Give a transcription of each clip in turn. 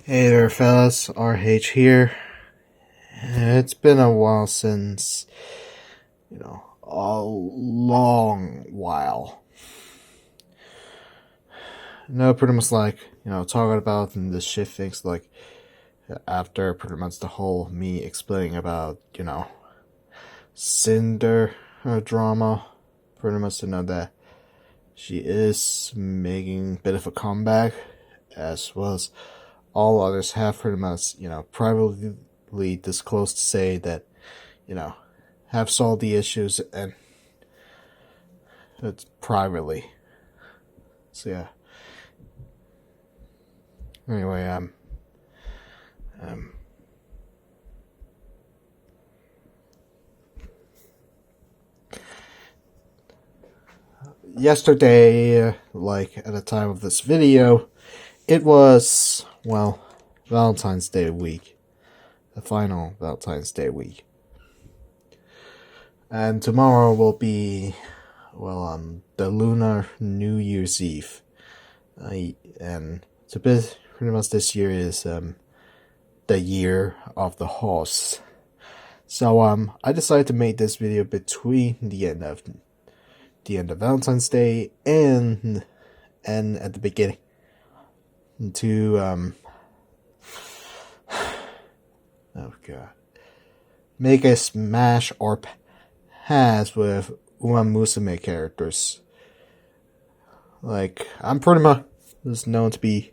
Hey there, fellas. RH here. It's been a while since, a long while. Pretty much talking about the shit things after pretty much the whole me explaining about, Cinder drama. Pretty much to know that she is making a bit of a comeback, as well as all others have pretty much, privately disclosed to say that, have solved the issues and it's privately. So yeah. Anyway, yesterday, at the time of this video, it was, Valentine's Day week. The final Valentine's Day week. And tomorrow will be, the Lunar New Year's Eve. And it's a bit, pretty much this year is, the year of the horse. So, I decided to make this video between the end of Valentine's Day and at the beginning to oh god, make a smash or pass with Musume characters. I'm pretty much known to be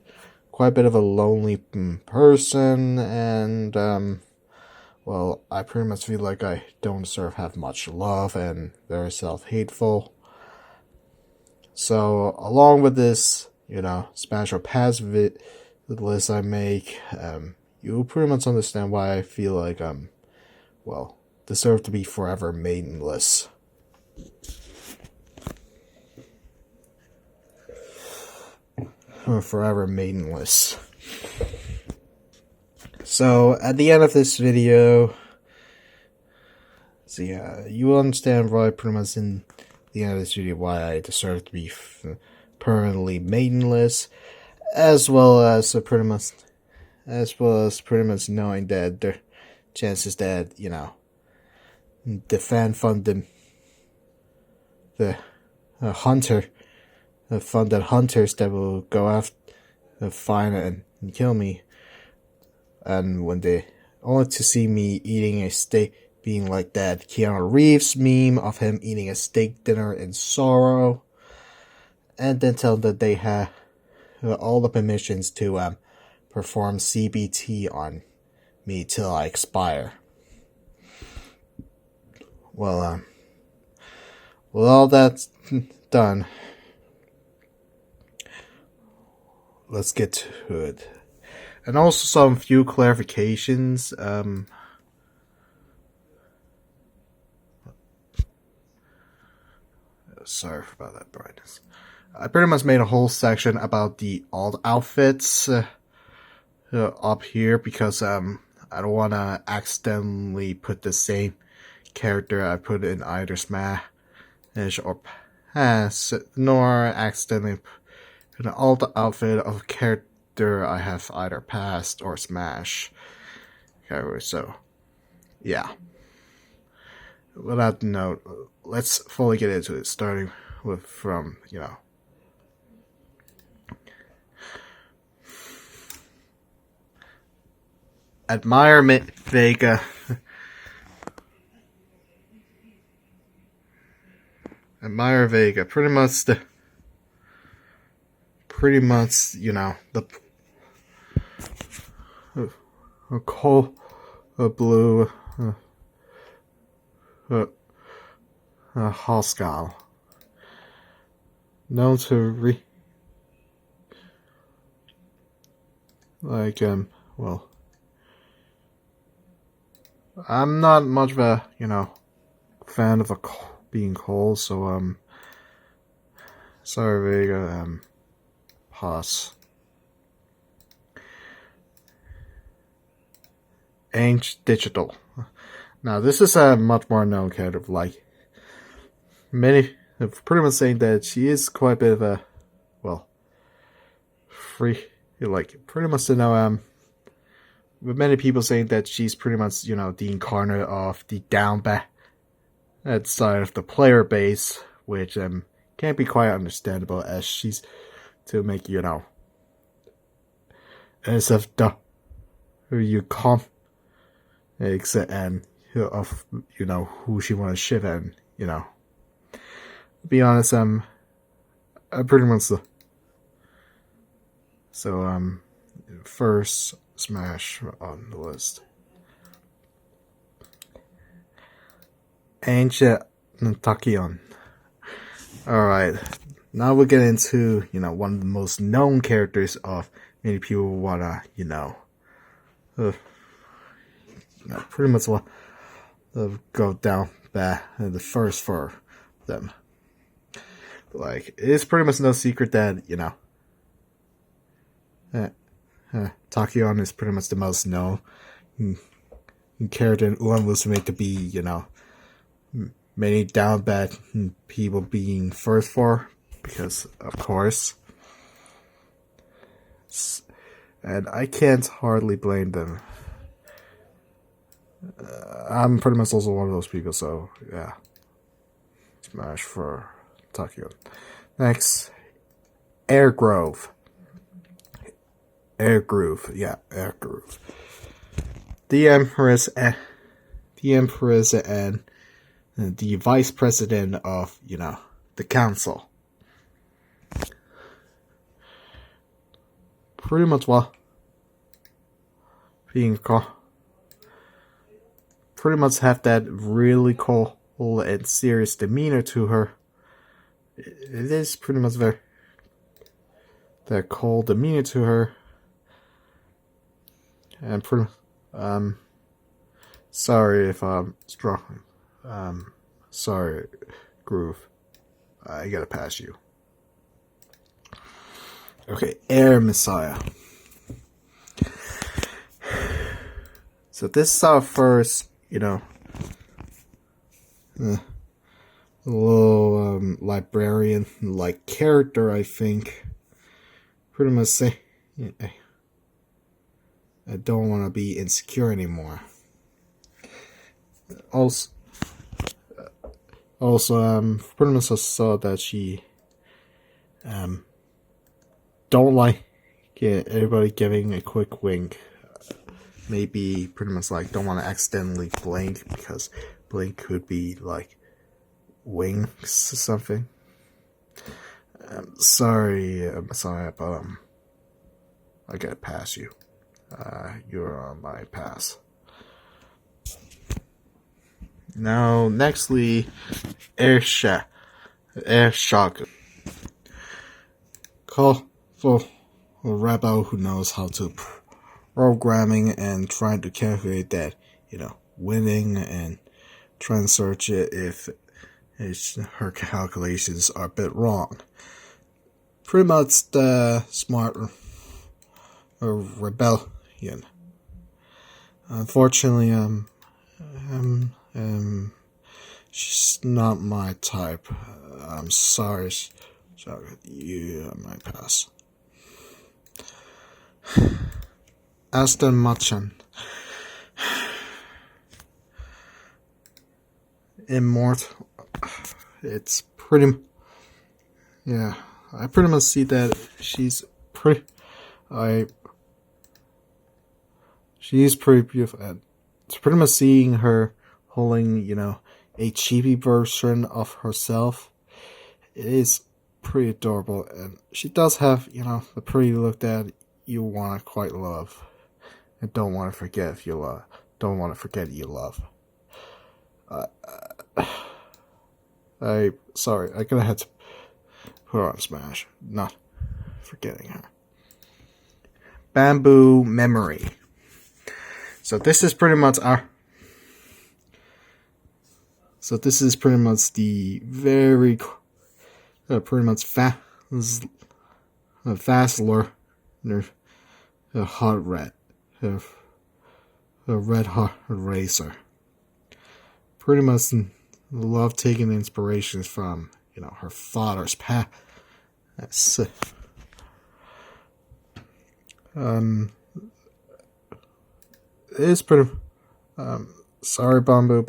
quite a bit of a lonely person, and I pretty much feel like I don't deserve have much love and very self-hateful. So, along with this, smash or pass list I make, you'll pretty much understand why I feel like deserve to be forever maidenless. Or forever maidenless. So, at the end of this video, you will understand why pretty much in the end of this video why I deserve to be permanently maidenless, as well as pretty much knowing that the chances that the fan funded the funded hunters that will go after find and kill me, and when they only to see me eating a steak, being like that Keanu Reeves meme of him eating a steak dinner in sorrow, and then tell that they have all the permissions to perform CBT on me till I expire. With all that's done, let's get to it. And also some few clarifications. Sorry about that brightness. I pretty much made a whole section about the alt outfits up here because I don't want to accidentally put the same character I put in either Smash or Pass, nor accidentally put an alt outfit of a character I have either passed or Smash. Okay, so yeah. With that note, let's fully get into it, starting with Admire Vega. Admire Vega, pretty much the coal blue Hoskal, known to I'm not much of a fan of being cold, so sorry Vega, pass. Ain't Digital. Now this is a much more known character, many have pretty much saying that she is quite a bit of a free, pretty much to know with many people saying that she's pretty much, the incarnate of the down bad side of the player base, which can't be quite understandable as she's to make, as of the you come and of who she want to ship and be honest, I pretty much so first smash on the list. Ancient Takion. Alright, now we'll get into, one of the most known characters of many people wanna, pretty much go down the first for them. Like, it's pretty much no secret that, Takion is pretty much the most known character in Musume to be, many down bad people being first for, because of course. And I can't hardly blame them. I'm pretty much also one of those people, so yeah. Smash for Takion. Next, Airgrove. Airgrove. The Empress and the Vice President of, the Council. Pretty much being called. Pretty much have that really cool and serious demeanor to her. It is pretty much that cold demeanor to her. And pretty sorry if I'm struggling. Sorry, Groove. I gotta pass you. Okay, Air Messiah. So this is our first, little librarian-like character, I think. Pretty much say, I don't want to be insecure anymore. Also, pretty much I saw that she, don't like everybody giving a quick wink. Maybe pretty much like don't want to accidentally blink because blink could be like winks or something. Sorry, Messiah, but I gotta pass you. You're on my pass. Now, nextly, Air Shock. Call for a rebel who knows how to programming and trying to calculate that, winning and try and search it if her calculations are a bit wrong. Pretty much the smart rebellion. Unfortunately, she's not my type. I'm sorry, you might pass. Aston Martin. Immortal. It's pretty. Yeah, I pretty much see that she's pretty. She's pretty beautiful. And it's pretty much seeing her holding, a chibi version of herself. It is pretty adorable, and she does have, the pretty look that you want to quite love, and don't want to forget if you love. Don't want to forget you love. Sorry, I could have had to put her on Smash, not forgetting her. Bamboo Memory. So this is pretty much the very pretty much fast learner, hot red, a red hot racer. Pretty much love taking inspirations from her father's past. it's pretty. Sorry, Bamboo,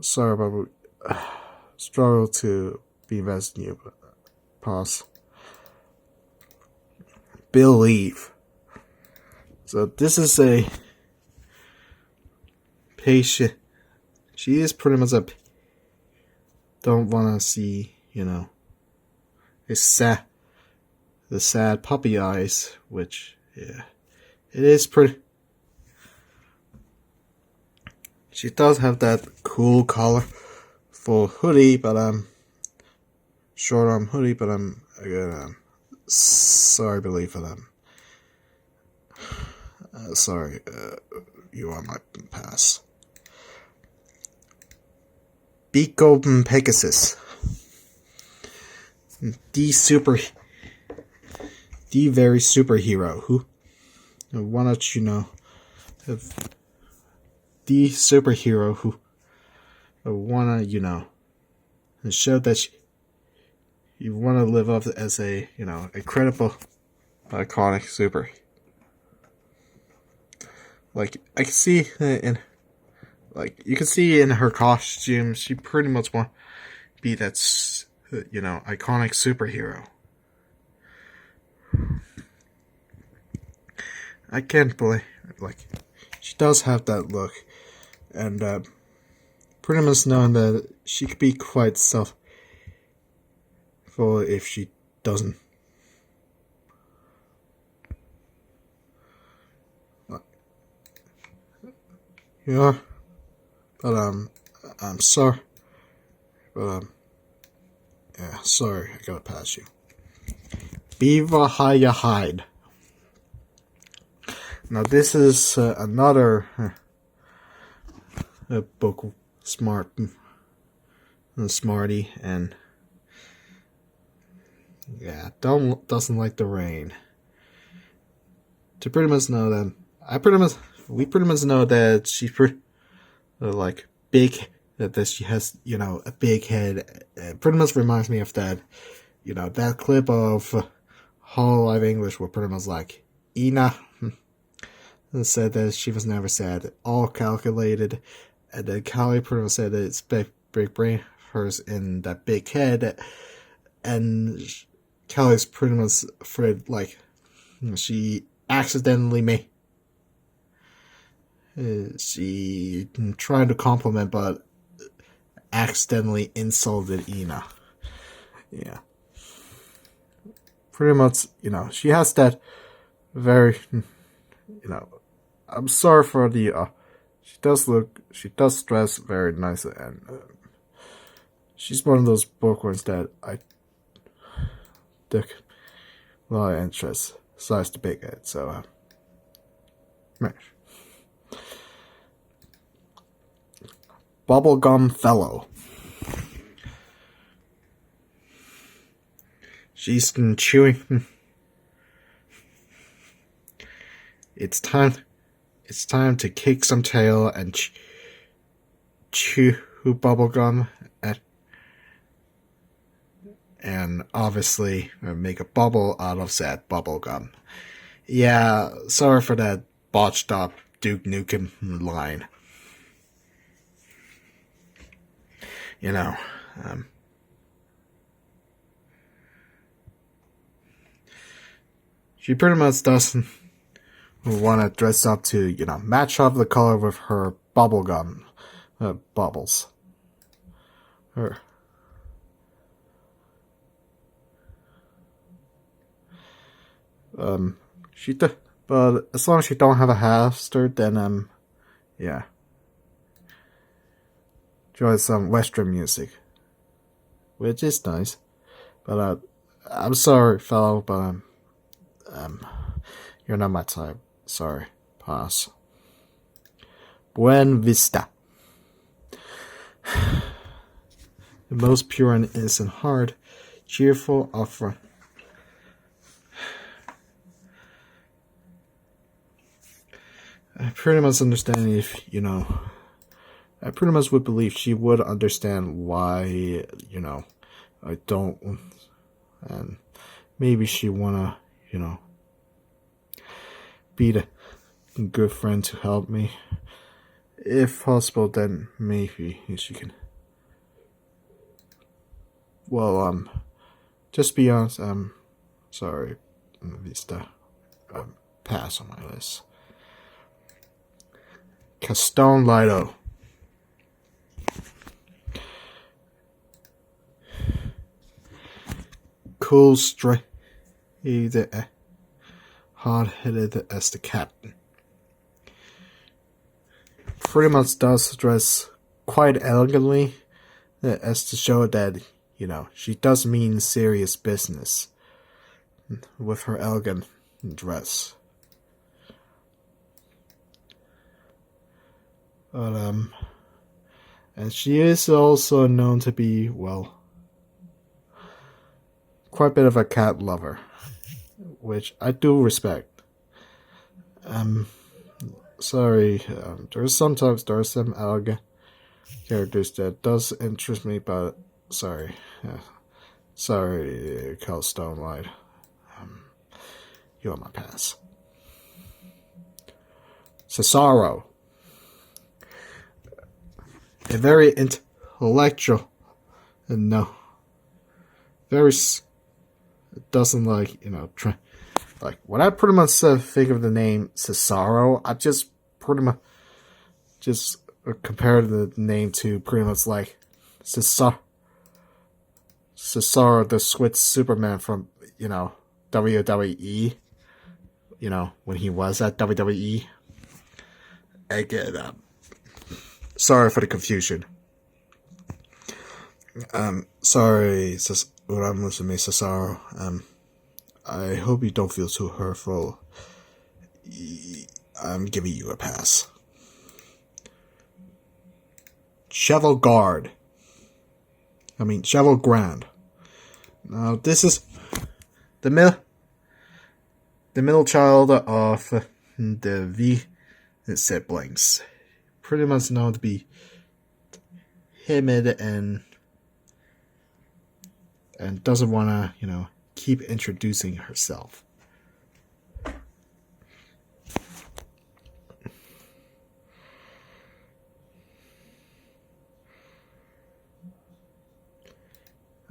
sorry, Bamboo. Struggle to be invested in you, but pause. Believe. So this is a patient. She is pretty much a. Don't want to see, the sad puppy eyes, which, yeah, it is pretty. She does have that cool colorful hoodie, but short arm hoodie, but again, sorry, Believe, for them. Sorry, you are my pass. Beako Pegasus. The very superhero who, why don't you know, the superhero who wanna, show that you wanna live up as a, incredible, iconic super. Like, I can see you can see in her costume, she pretty much want to be that, iconic superhero. I can't believe, she does have that look, and pretty much knowing that she could be quite self-full if she doesn't. Yeah. But, I'm sorry. But, yeah, sorry, I gotta pass you. Beaver Haya Hide. Now, this is another book, Smarty, and yeah, doesn't like the rain. To pretty much know that, we pretty much know that she's pretty. Big, that she has, a big head. It pretty much reminds me of that, that clip of Hololive English where pretty much Ina said that she was never sad, all calculated, and then Callie pretty much said that it's big brain of hers in that big head, and Callie's pretty much afraid, she accidentally made. She tried to compliment, but accidentally insulted Ina. Yeah. Pretty much, she has that very, I'm sorry for the, she does dress very nice, and she's one of those bookworms that I took a lot of interest, besides the big head, so, Bubblegum Fellow. She's been chewing. It's time to kick some tail and chew bubblegum and obviously make a bubble out of said bubblegum. Yeah, sorry for that botched up Duke Nukem line. She pretty much doesn't want to dress up to, match up the color with her bubblegum bubbles. But as long as she don't have a hamster, then, yeah. Enjoy some Western music, which is nice. But, I'm sorry, fellow, but, you're not my type. Sorry. Pass. Buen Vista. The most pure and innocent heart, cheerful, offer. I pretty much understand if, I pretty much would believe she would understand why, I don't, and maybe she wanna, be good friend to help me. If possible, then maybe she can. Well, just be honest, sorry, Vista. Pass on my list. Castone Lido. Cool, straight, hard-headed as the captain. Pretty much does dress quite elegantly, as to show that, she does mean serious business with her elegant dress. But, and she is also known to be, well, quite a bit of a cat lover, which I do respect. Sorry, there's some elegant characters that does interest me, but sorry, Cal Stonelight, you're my pass. Cesaro, a very intellectual, and very doesn't like like when I pretty much think of the name Cesaro, I just pretty much just compare the name to pretty much like Cesaro the Swiss Superman from WWE, when he was at WWE. Again, sorry for the confusion. Sorry, Musume Cesaro. I hope you don't feel too hurtful. I'm giving you a pass. Cheval Grand. Now, this is the middle child of the V siblings. Pretty much known to be timid and doesn't want to, keep introducing herself.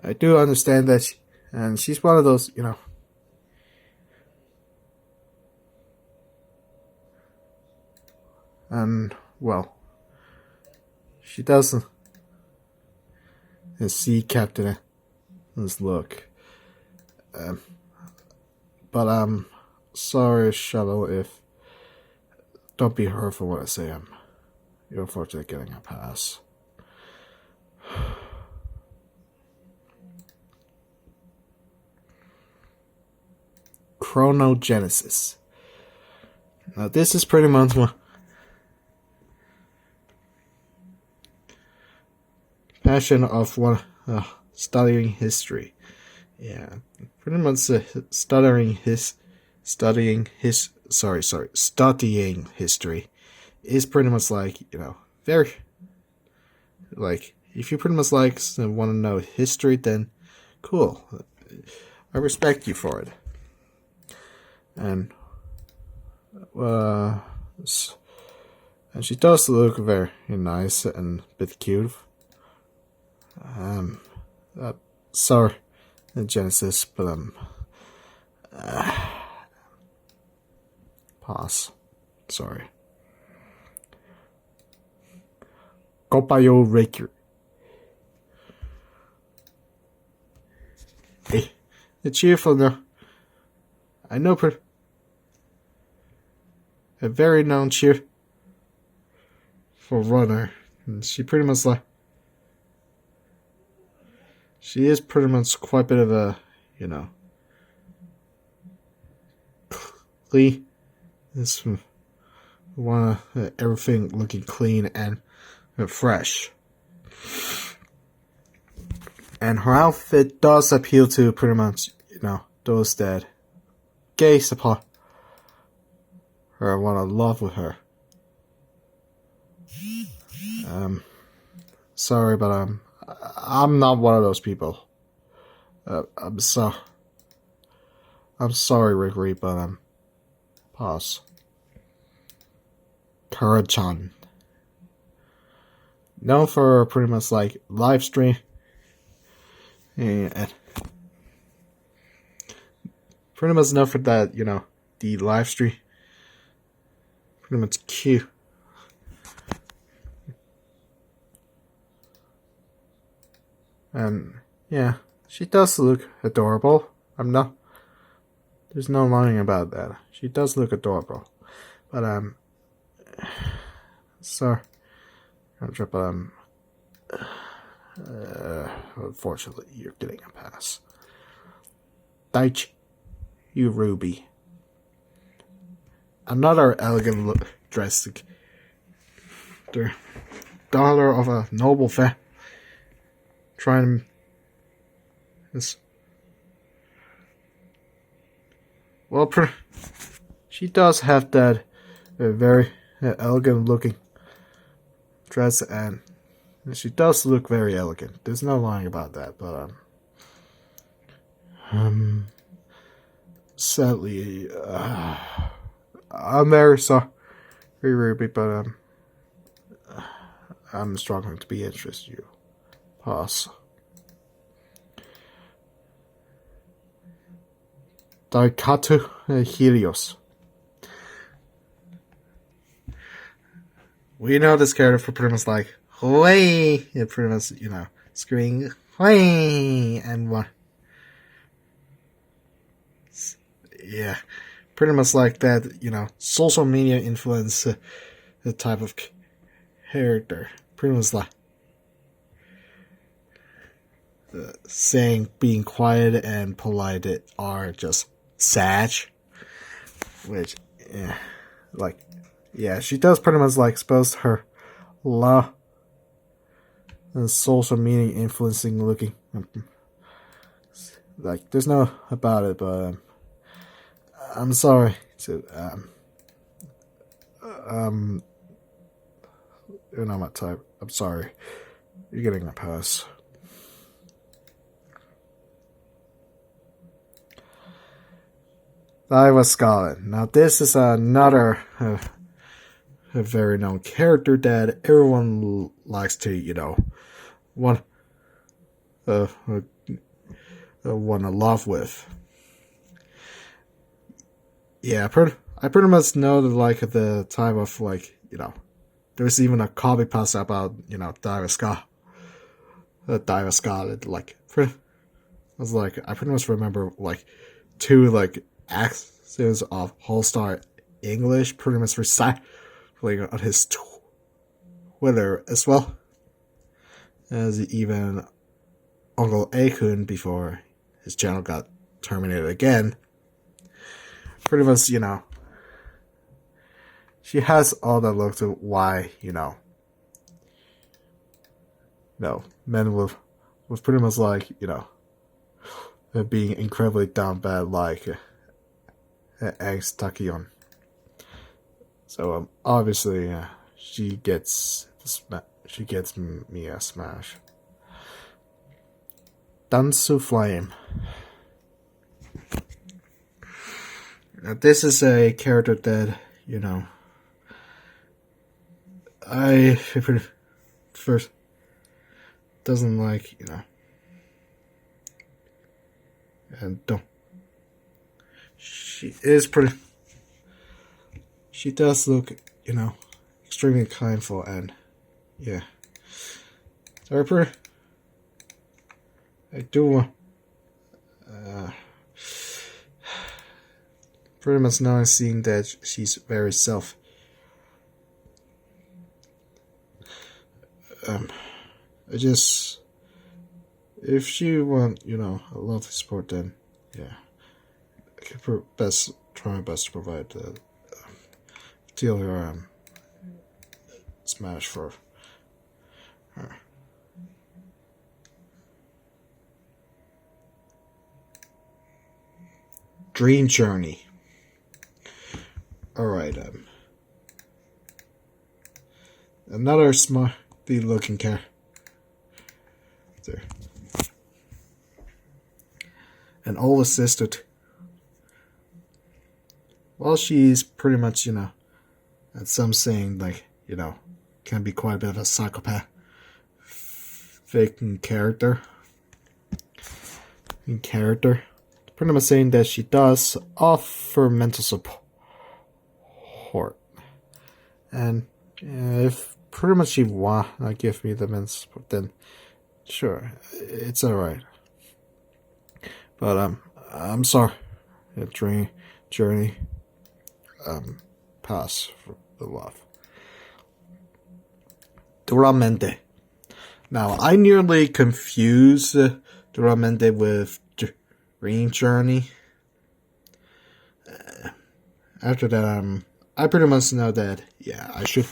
I do understand that, and she's one of those, and, well, she doesn't see Captain look. But I'm sorry, Shuttle, if don't be hurtful when I say you're unfortunately getting a pass. Chronogenesis. Now this is pretty much one passion of one studying history. Yeah, pretty much studying history is pretty much like, very, like, if you pretty much like want to know history, then cool. I respect you for it. And she does look very nice and a bit cute. Sorry, Genesis, but pass. Sorry. Kopayo Raker. Hey, the cheerful now. I know a very known cheer for runner, and she pretty much she is pretty much quite a bit of a, clean. This want everything looking clean and fresh. And her outfit does appeal to pretty much, those that gaze upon her and want to love with her. Sorry, but I'm not one of those people. I'm sorry, Rick Reed, but pass. Kara-chan. Known for pretty much like live stream and pretty much known for that, the live stream. Pretty much cute. And yeah, she does look adorable. There's no lying about that. She does look adorable. But sorry. But unfortunately, you're getting a pass. Daichi, you Ruby. Another elegant dressed the daughter of a noble family. Trying this. Well, she does have that very elegant looking dress, and she does look very elegant. There's no lying about that. But sadly, I'm very sorry, Ruby, but I'm struggling to be interested in you. Pass. Daikatu Helios. We know this character for pretty much like, way, it pretty much, screaming, way, and what. Yeah, pretty much like that, social media influence the type of character. Pretty much like saying being quiet and polite are just sad. Which, she does pretty much like expose her law and social media influencing looking. Like, there's no about it, but I'm sorry to you're not my type. I'm sorry. You're getting a pass. Diva Scarlet. Now this is another a very known character that everyone likes to, want to love with. Yeah, I pretty much know the type of there's even a copy paste about Diva Scarlet. Diva Scarlet, I pretty much remember two accents of Whole Star English pretty much recycling on his Twitter as well as even Uncle Akun before his channel got terminated again. Pretty much, she has all that look to why, men with pretty much being incredibly down bad like Angst Takion. So obviously she gets me a smash. Dansu Flame. Now this is a character that I first doesn't like, and don't. She does look, extremely kindful, and yeah. So I do pretty much now seeing that she's very if she want, a love support, then yeah, I can try my best to provide deal her smash for her. Dream Journey. Alright, another smartly looking character. An older sister. Well, she's pretty much, And some saying, like, can be quite a bit of a psychopath fake character. Pretty much saying that she does offer mental support. And if pretty much she wanna give me the mental support, then sure, it's alright. But I'm sorry. Journey pass for the love. Duramente. Now I nearly confused Duramente with Dream Journey. After that, I pretty much know that I should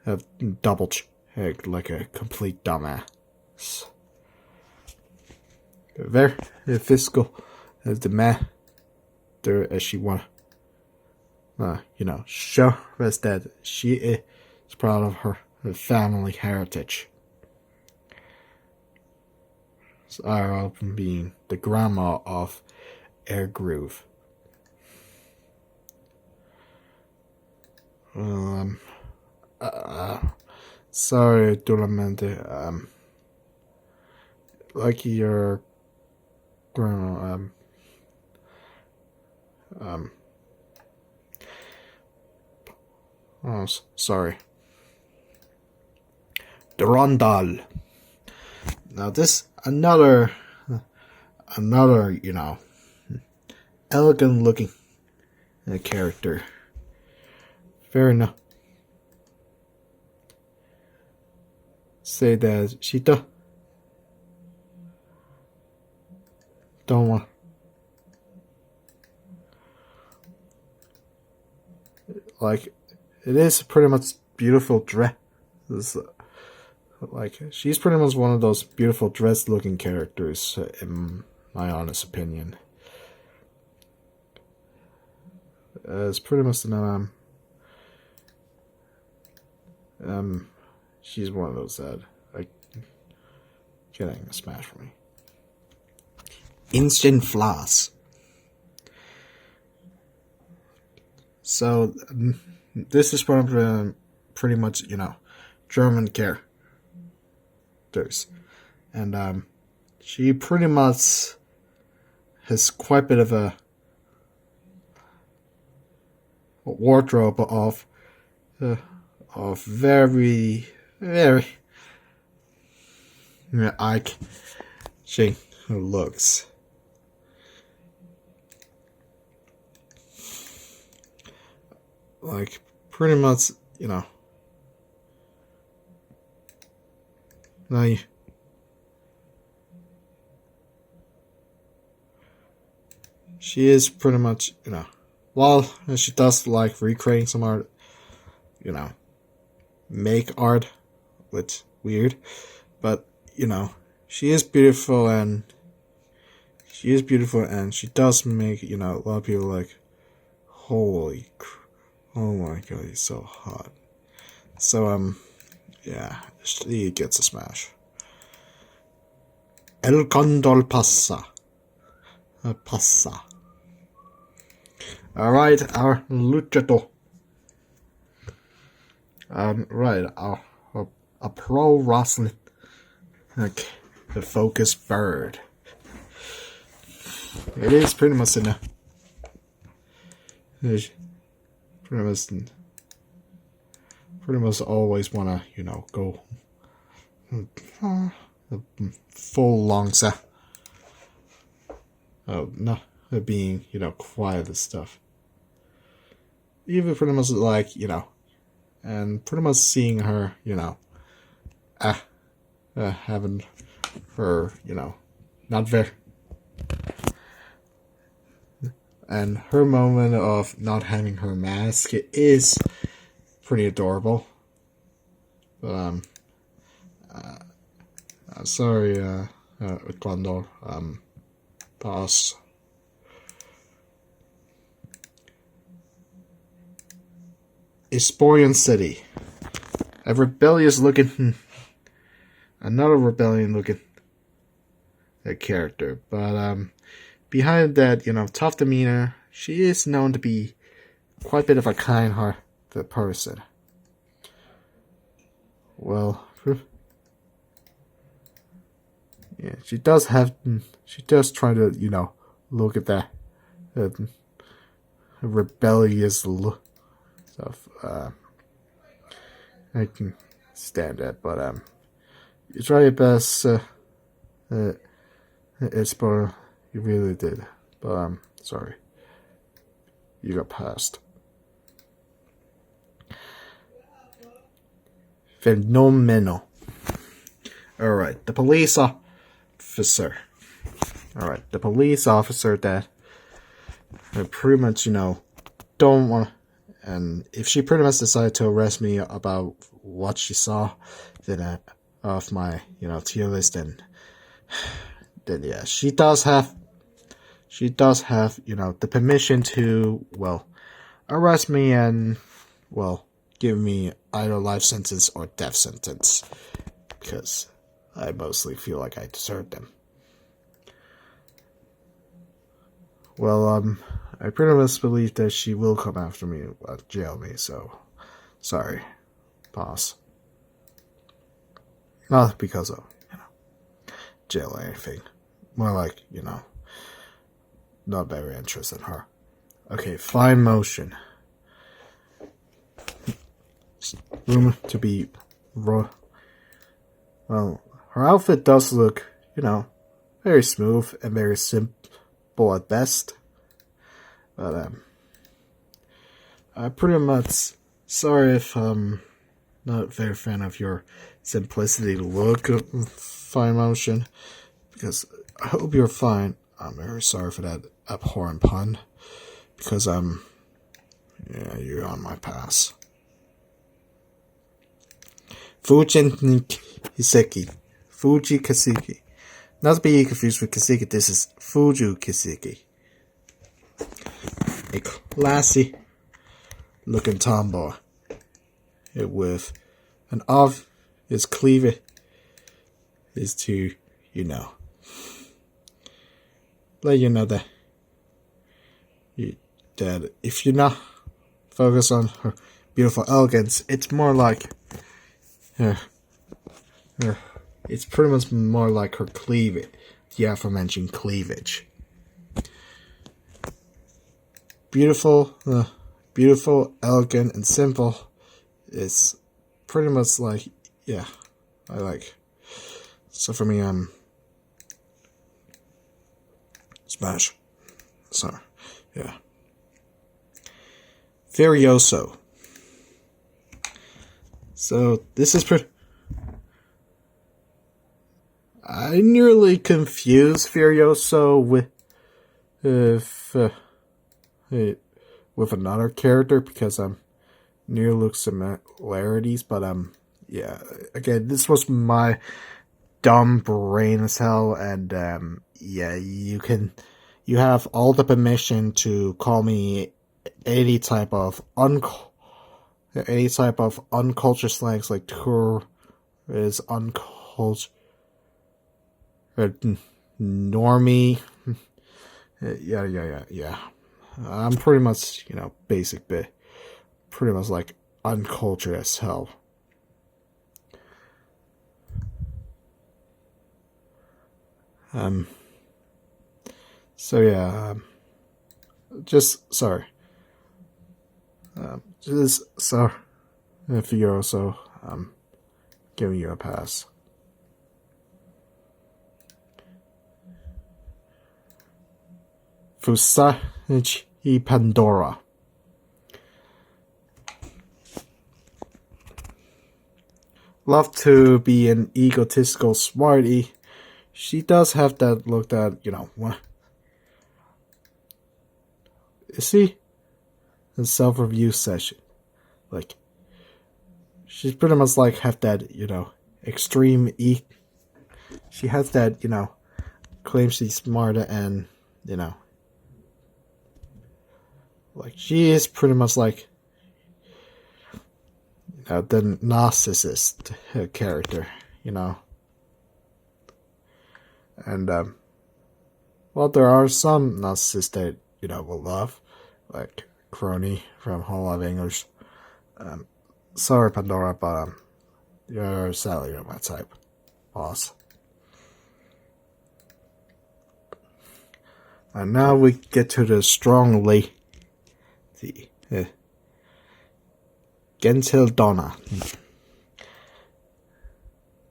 have double checked like a complete dumbass. Very physical as the matter as she want show us that she is proud of her family heritage. So, being the grandma of Air Groove. Sorry, Duramente. Like your grandma. Oh, sorry. Durandal. Now this another elegant looking character. Fair enough. Say that she don't want. Like, it is pretty much beautiful dress. Like, she's pretty much one of those beautiful dress-looking characters, in my honest opinion. It's pretty much she's one of those that getting a smash for me. Instant floss. So this is one of the pretty much German characters, and she pretty much has quite a bit of a wardrobe of very eye-catching looks. Like, pretty much, now she is pretty much, while she does like recreating some art, make art, which weird, but she is beautiful, and she does make a lot of people like, holy crap. Oh my god, he's so hot. So, she gets a smash. El Condor passa. Alright, our luchador. Right, a pro wrestling, the focus bird. It is pretty much enough. Pretty much always wanna, go full long set. Not being, quiet and stuff. Even pretty much like, and pretty much seeing her, having her, not very. And her moment of not having her mask is pretty adorable. But sorry, Condor. Pass. Esporian City. Another rebellion looking character, but behind that, tough demeanor, she is known to be quite a bit of a kind heart the person. Well, yeah, she does try to, look at that rebellious look stuff. I can stand that, but you try your best. It's but you really did, but I'm sorry. You got passed. Phenomenal. Alright, the police officer. Alright, the police officer that pretty much, don't want. And if she pretty much decided to arrest me about what she saw, then off my, tier list, then yeah, she does have, the permission to, arrest me and, give me either life sentence or death sentence, because I mostly feel like I deserve them. Well, I pretty much believe that she will come after me, jail me, so sorry, boss. Not because of, jail or anything. More like, not very interested in her. Okay, fine motion. Room to be well, her outfit does look, very smooth and very simple at best. But I pretty much sorry if I'm not a very fan of your simplicity look of fine motion, because I hope you're fine. I'm very sorry for that abhorrent pun, because you're on my pass. Fuji Kaseki. Not to be confused with Kaseki, this is Fuji Kaseki. A classy looking tomboy with an obvious cleavage is to, let you know that if you're not focused on her beautiful elegance, it's more like it's pretty much more like her cleavage, the aforementioned cleavage. Beautiful, elegant, and simple. It's pretty much like, I like. So for me, smash. So, yeah. Furioso. So, this is I nearly confused Furioso with another character because near look similarities, but again, this was my dumb brain as hell, and you have all the permission to call me any type of uncultured slangs like tour is uncultured, normie, yeah. I'm pretty much, basic bit, pretty much like uncultured as hell. So yeah, just sorry. Just sorry if you're also giving you a pass. Fusachi Pandora. Love to be an egotistical smarty. She does have that look that, is she? A self-review session. Like, she's pretty much like have that, extreme she has that, claims she's smarter and, like, she is pretty much like, the narcissist character, And, there are some narcissists that, will love, like Crony from Whole Lot of English, Sorry, Pandora, but you're sadly my type, boss. And now we get to the strong lady, Gentildonna.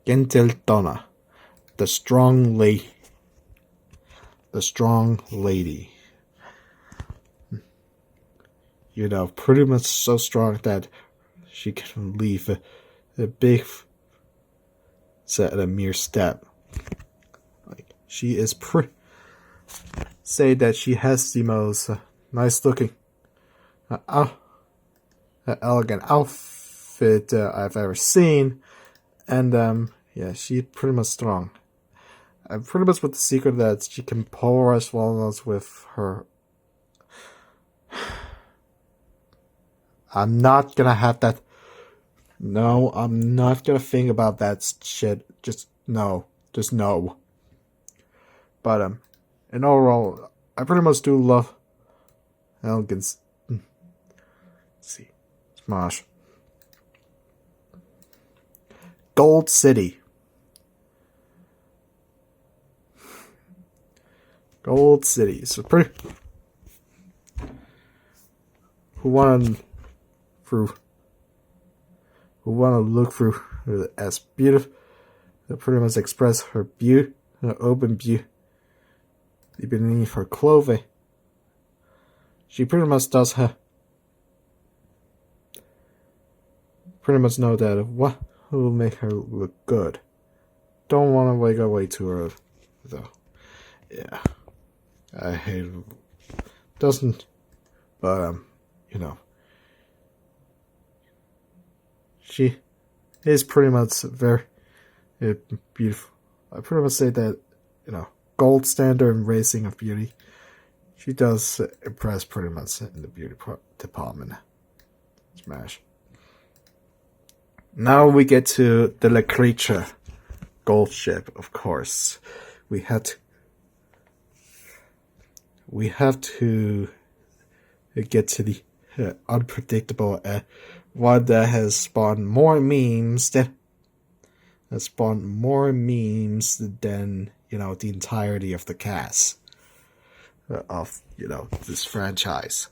Gentildonna, the strong lady. The strong lady. You know, pretty much so strong that she can leave a big set at a mere step. Like, she is say that she has the most nice looking, elegant outfit I've ever seen, and yeah, she's pretty much strong. Pretty much with the secret that she can pulverize walnuts with her. I'm not gonna have that. No, I'm not gonna think about that shit. Just no. Just no. But, in overall, I pretty much do love elegance. Let's see. Smosh. Gold City. Gold City. So pretty. Who wanna look through as beautiful? They pretty much express her beauty, her open beauty beneath her clothing. She pretty much does her. Pretty much know that what will make her look good. Don't want to wake up way too early, though. Yeah, I hate it. Doesn't, but you know, she is pretty much very beautiful. I pretty much say that, you know, gold standard in racing of beauty. She does impress pretty much in the beauty department. Smash. Now we get to the La Creature gold ship, of course. We have to get to the unpredictable one that has spawned more memes than you know, the entirety of the cast of, you know, this franchise.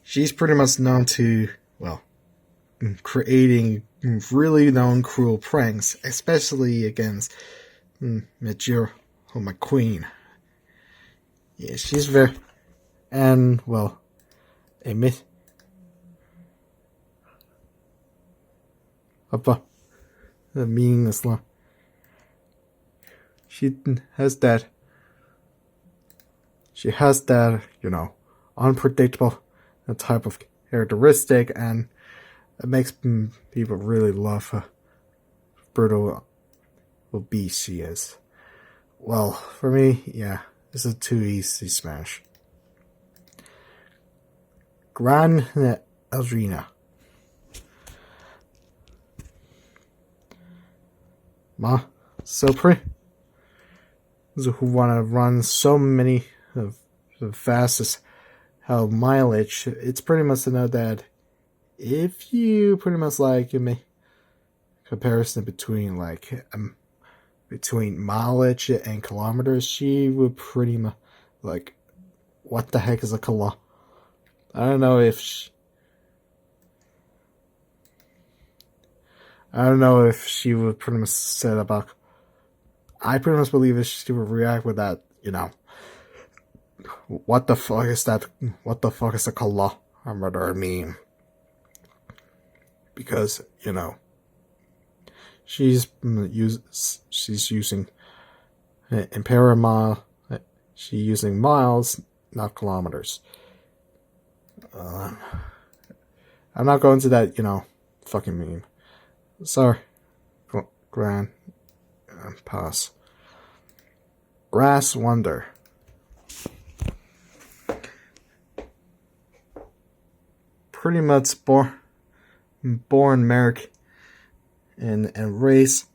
She's pretty much known to, well, creating really known cruel pranks, especially against Majiro, my queen. Yeah, she's very, and well, a myth. The meaningless line. She has that, you know, unpredictable type of characteristic, and it makes people really love her brutal beast she is. Well, for me, yeah, it's a too easy smash. Gran Alrina. So pretty. Who want to run so many of the fastest mileage, it's pretty much to know that if you pretty much like you make comparison between between mileage and kilometers, she would pretty much like, what the heck is a kilometer? I don't know if she would pretty much say about. I pretty much believe she would react with that, you know, what the fuck is that? What the fuck is a kilometer mean? Because, you know, she's using imperial mile. She's using miles, not kilometers. I'm not going to that, you know, fucking meme. Sorry, Grand pass. Grass Wonder. Pretty much born American and raised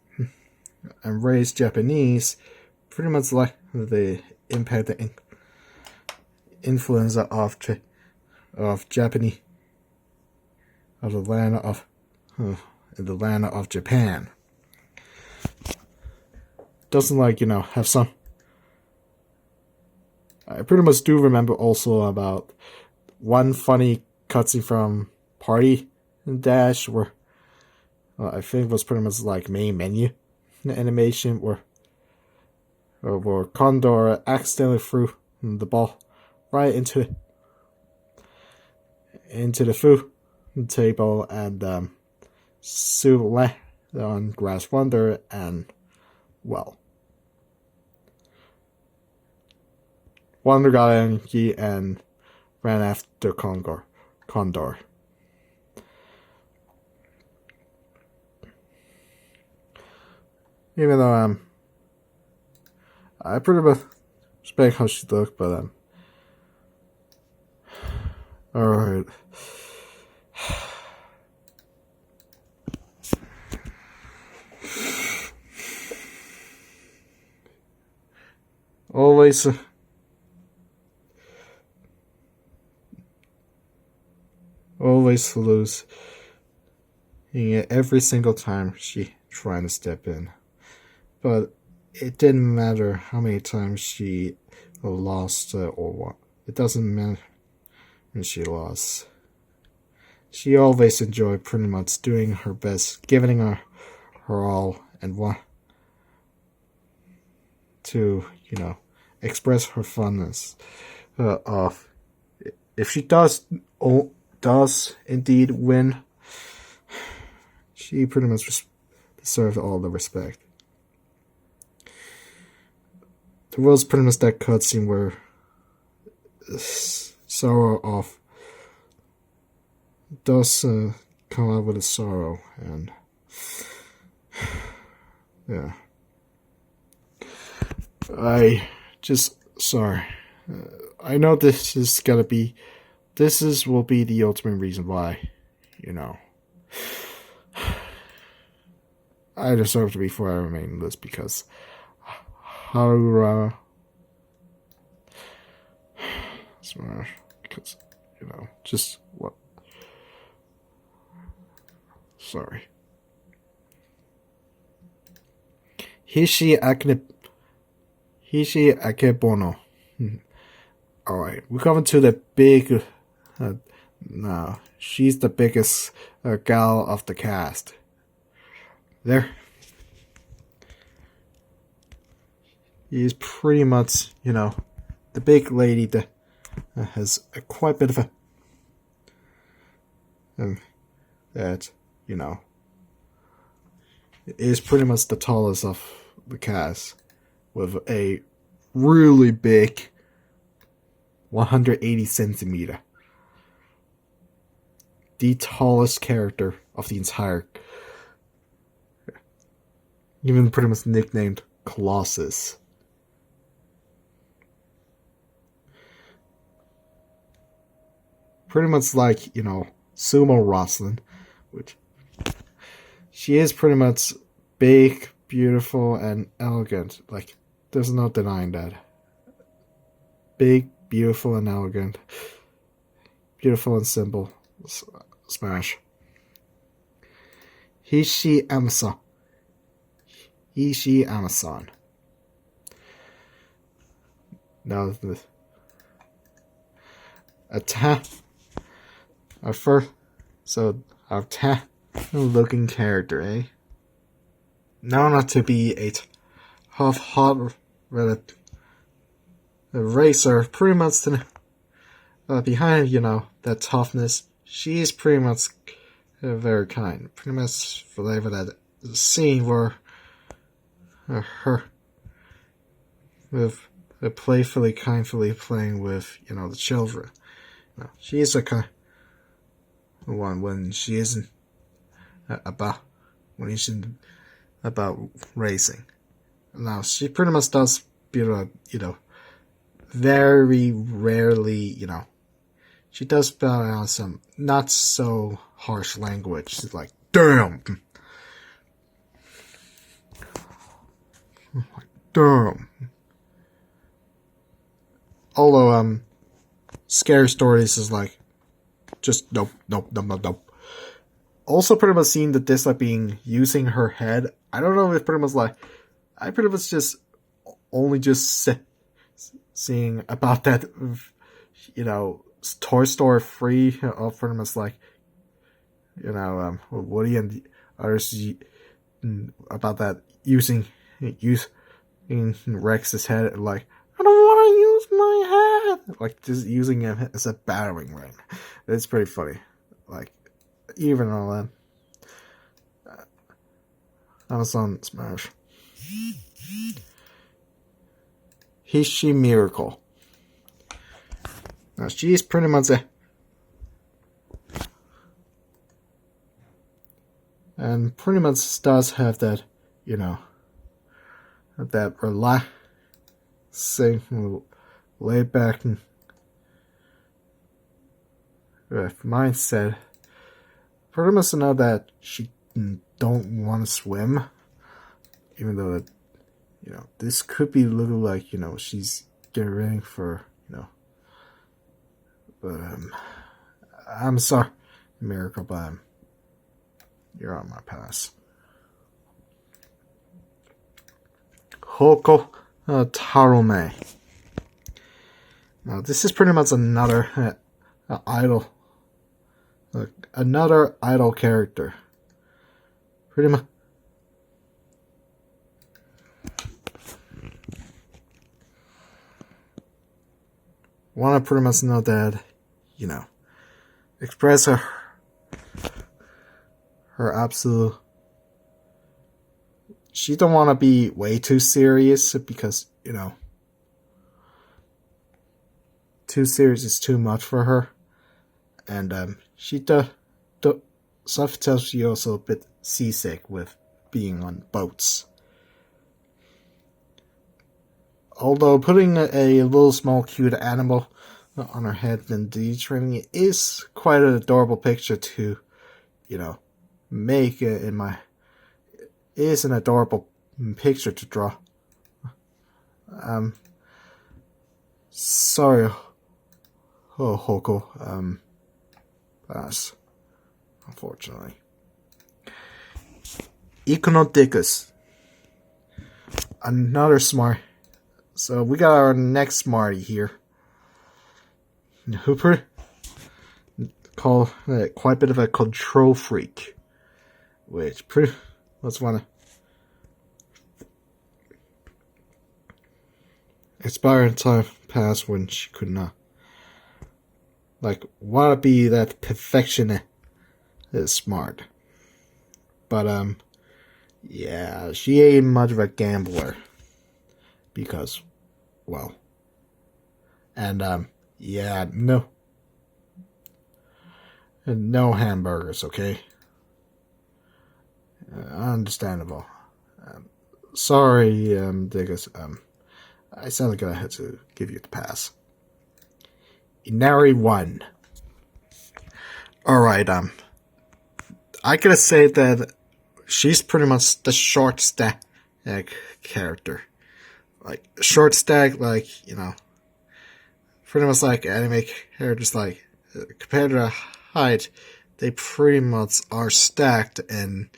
Japanese. Pretty much like the impact, the influence of Japanese of the land of in the land of Japan. Doesn't have some. I pretty much do remember also about one funny cutscene from Party Dash where I think it was pretty much like main menu animation where Condor accidentally threw the ball right into the food table, and Sue lay on Grass Wonder, and well, Wonder got angry and ran after Condor. Even though I pretty much respect how she looked, but alright. Always lose every single time she trying to step in. But it didn't matter how many times she lost or what. It doesn't matter when she lost. She always enjoyed pretty much doing her best, giving her all, and want to, express her fondness of. If she does indeed win, she pretty much deserves all the respect. There was pretty much that cutscene where sorrow of does come out with a sorrow, and yeah, sorry. I know this will be the ultimate reason why, I deserve to be forever making this, because Harura Smash, because just what? Sorry. Hishi Akebono. Alright, we're coming to the big. No, she's the biggest gal of the cast. There. He's pretty much, the big lady that has quite a bit of a. That, is pretty much the tallest of the cast, with a really big 180 centimeter. The tallest character of the entire. Even pretty much nicknamed Colossus. Pretty much like, sumo wrestling, which she is pretty much big, beautiful, and elegant. Like, there's no denying that. Big, beautiful, and elegant. Beautiful and simple. Smash. Hishi Amazon. Now the attack. Our looking character, eh? Now not to be a tough, hot, racer, pretty much behind, that toughness, she is pretty much very kind. Pretty much flavor that scene where her with playfully, kindly playing with, the children. She is a kind one when she isn't about racing. Now she pretty much does, very rarely, she does spell out some not so harsh language. She's like, damn. Damn. Although, scary stories is like, just nope. also pretty much seeing the dislike being using her head. I don't know if pretty much like I pretty much just only just seeing about that, Toy Story 3, pretty much like, Woody and the others about that using Rex's head, like, I don't want to use my head, like just using it as a battering ram. It's pretty funny. Like, even on that, I was on Smash. Hishi Miracle. Now she's pretty much and pretty much does have that, that relaxing, laid back mindset. Pretty much know that she don't want to swim, even though that, this could be looking like, she's getting ready for, but I'm sorry, Miracle, but you're on my pass. Hoko Tarume. Now this is pretty much another idol, another idol character. Pretty much. Want to pretty much know that, express her absolute. She don't want to be way too serious because, too serious is too much for her. And she sometimes she also a bit seasick with being on boats. Although putting a little small cute animal on her head and de-training is quite an adorable picture to, make is an adorable picture to draw. Sorry, Hoko, pass, unfortunately. Iconodicus, another smart. So we got our next smarty here. Hooper, call quite a bit of a control freak, which let's wanna expired time passed when she could not. Like, wanna be that perfectionist is smart, but yeah, she ain't much of a gambler. Because, well, and yeah, no hamburgers, okay? Understandable. Sorry, Diggus, I sound like I had to give you the pass. Inari 1. Alright, I gotta say that she's pretty much the short stack character. Like, short stack, like, pretty much like anime characters, like, compared to their height, they pretty much are stacked in,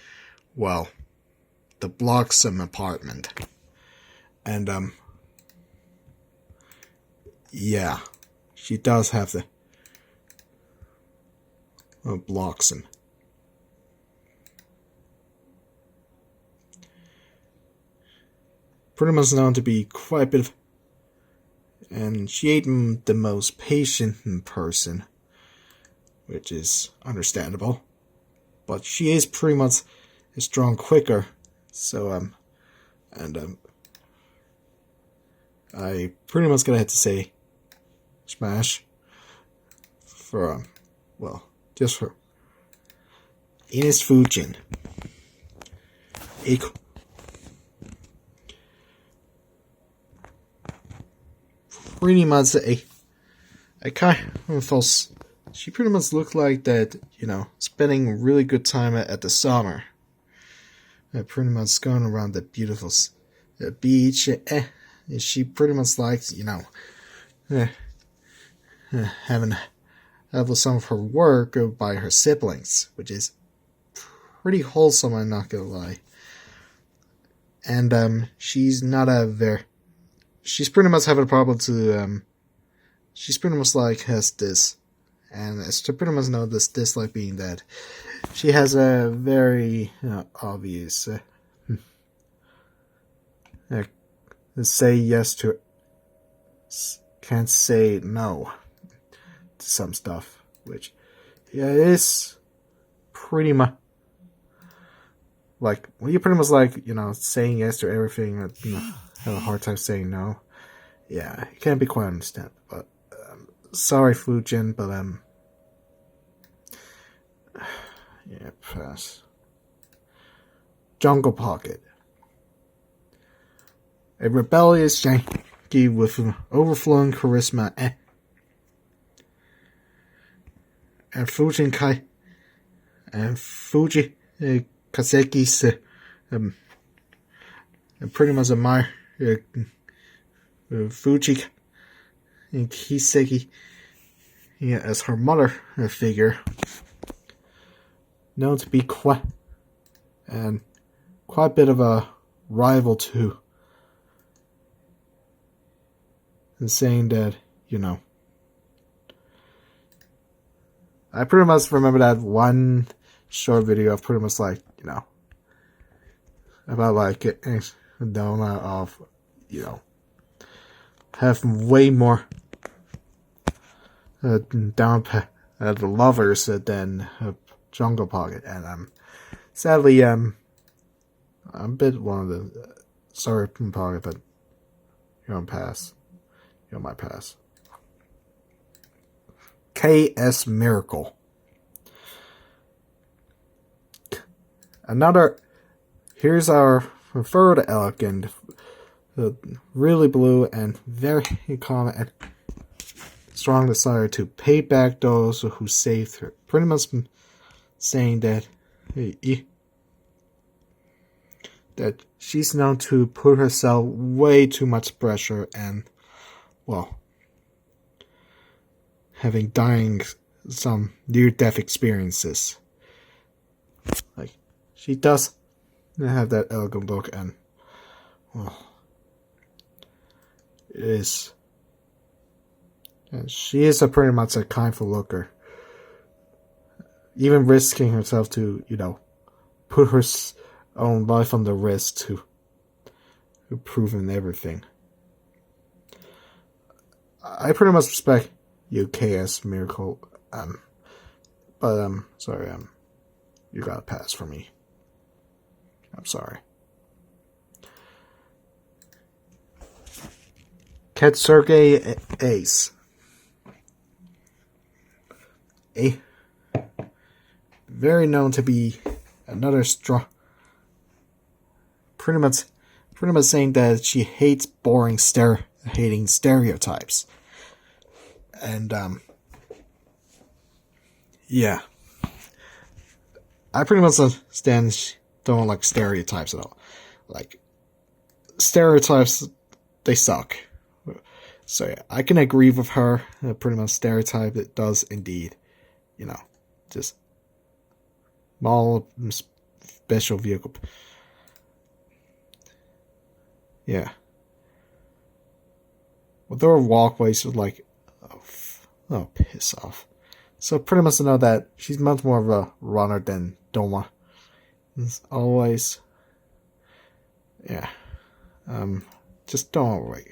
well, the Bloxham apartment. And, yeah, she does have the Bloxham. Pretty much known to be quite a bit of, and she ain't the most patient person, which is understandable, but she is pretty much a strong quicker, so I pretty much gonna have to say smash for well, just for Ines Fujin. Pretty much I kind of felt she pretty much looked like that, spending really good time at the summer. Pretty much going around the beautiful beach. She pretty much likes, having some of her work by her siblings, which is pretty wholesome, I'm not gonna lie. And she's not a very... She's pretty much having a problem to... She's pretty much like has this. And it's to pretty much know this dislike being that she has a very obvious... say yes to... Can't say no to some stuff. Which, yeah, it is pretty much... Like, when you pretty much like, saying yes to everything, have a hard time saying no. Yeah, it can be quite understandable. But, sorry, Fujin, but, yeah, pass. Jungle Pocket. A rebellious Yankee with overflowing charisma and Fujin Kai and Fuji Kaseki's pretty much admire Fuji Kiseki as her mother figure, known to be quite a bit of a rival to, and saying that, I pretty much remember that one short video of pretty much like, about like Doma of, having way more down the lovers than Jungle Pocket, and sadly I'm a bit one of the sorry Pocket, but you're on pass. You're on my pass. KS Miracle. Here's our third elegant, really blue and very calm and strong desire to pay back those who saved her. Pretty much saying that that she's known to put herself way too much pressure and, well, having dying some near-death experiences. Like, she does have that elegant look, and, well, it is. And she is pretty much a kindful looker. Even risking herself to, put her own life on the risk to prove in everything. I pretty much respect you, KS Miracle, but sorry, you got a pass for me. I'm sorry. Ketsuge Ace. Very known to be another strong, pretty much saying that she hates boring hating stereotypes. And yeah, I pretty much understand don't like stereotypes at all. Like, stereotypes, they suck. So yeah, I can agree with her. Pretty much stereotype, it does indeed, just small special vehicle. Yeah. Well, there are walkways with like, oh, piss off. So pretty much to know that she's much more of a runner than Doma. It's always, yeah. Just don't like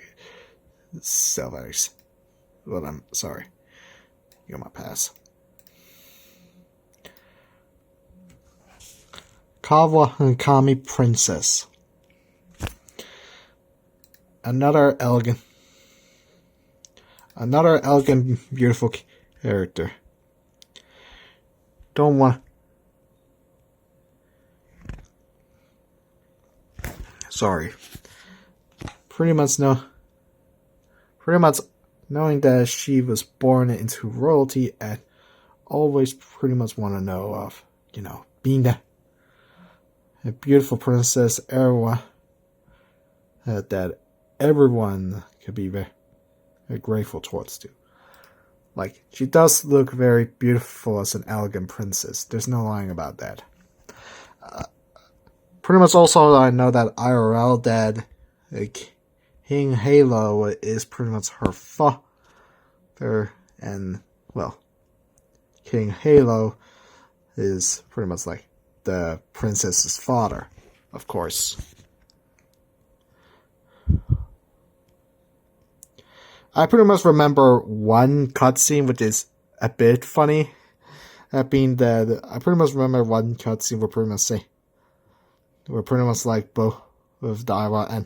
sellers. But I'm sorry. You got my pass. Kawakami Princess. Another elegant, beautiful character. Don't want. Sorry. Pretty much knowing that she was born into royalty, and always pretty much want to know of, being a beautiful princess, everyone that everyone could be very, very grateful towards to. Like, she does look very beautiful as an elegant princess. There's no lying about that. Pretty much also I know that IRL that King Halo is pretty much her father, and well, King Halo is pretty much like the princess's father, of course. I pretty much remember one cutscene which is a bit funny. That being that I pretty much remember one cutscene where pretty much like both with Daiwa and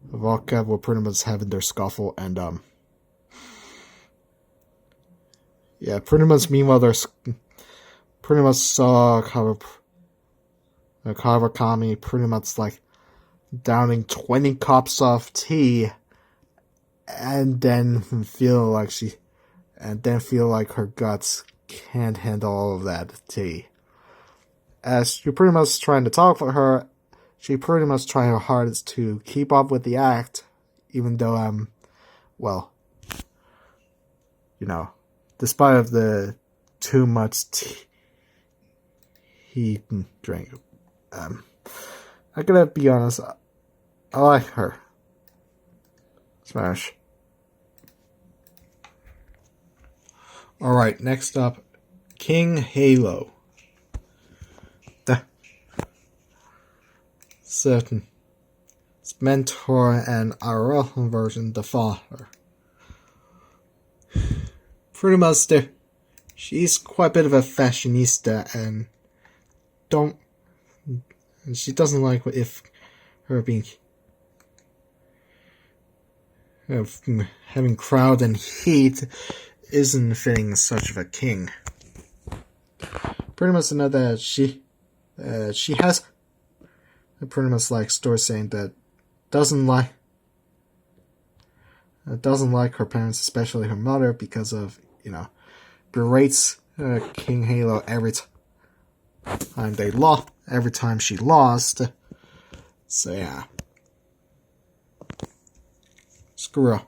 Vodka were pretty much having their scuffle, and yeah, pretty much meanwhile there's pretty much saw Kawakami pretty much like downing 20 cups of tea, and then feel like her guts can't handle all of that tea. As you're pretty much trying to talk with her, she pretty much trying her hardest to keep up with the act, even though well, despite of the too much tea he drank. I gotta be honest, I like her. Smash. Alright, next up, King Halo. The certain mentor and IRL version, the father. Pretty much she's quite a bit of a fashionista, and she doesn't like if her being having crowd and heat isn't fitting such of a king. Pretty much know that she has pretty much like story saying that doesn't like her parents, especially her mother, because of berates King Halo every time she lost. So yeah, screw her.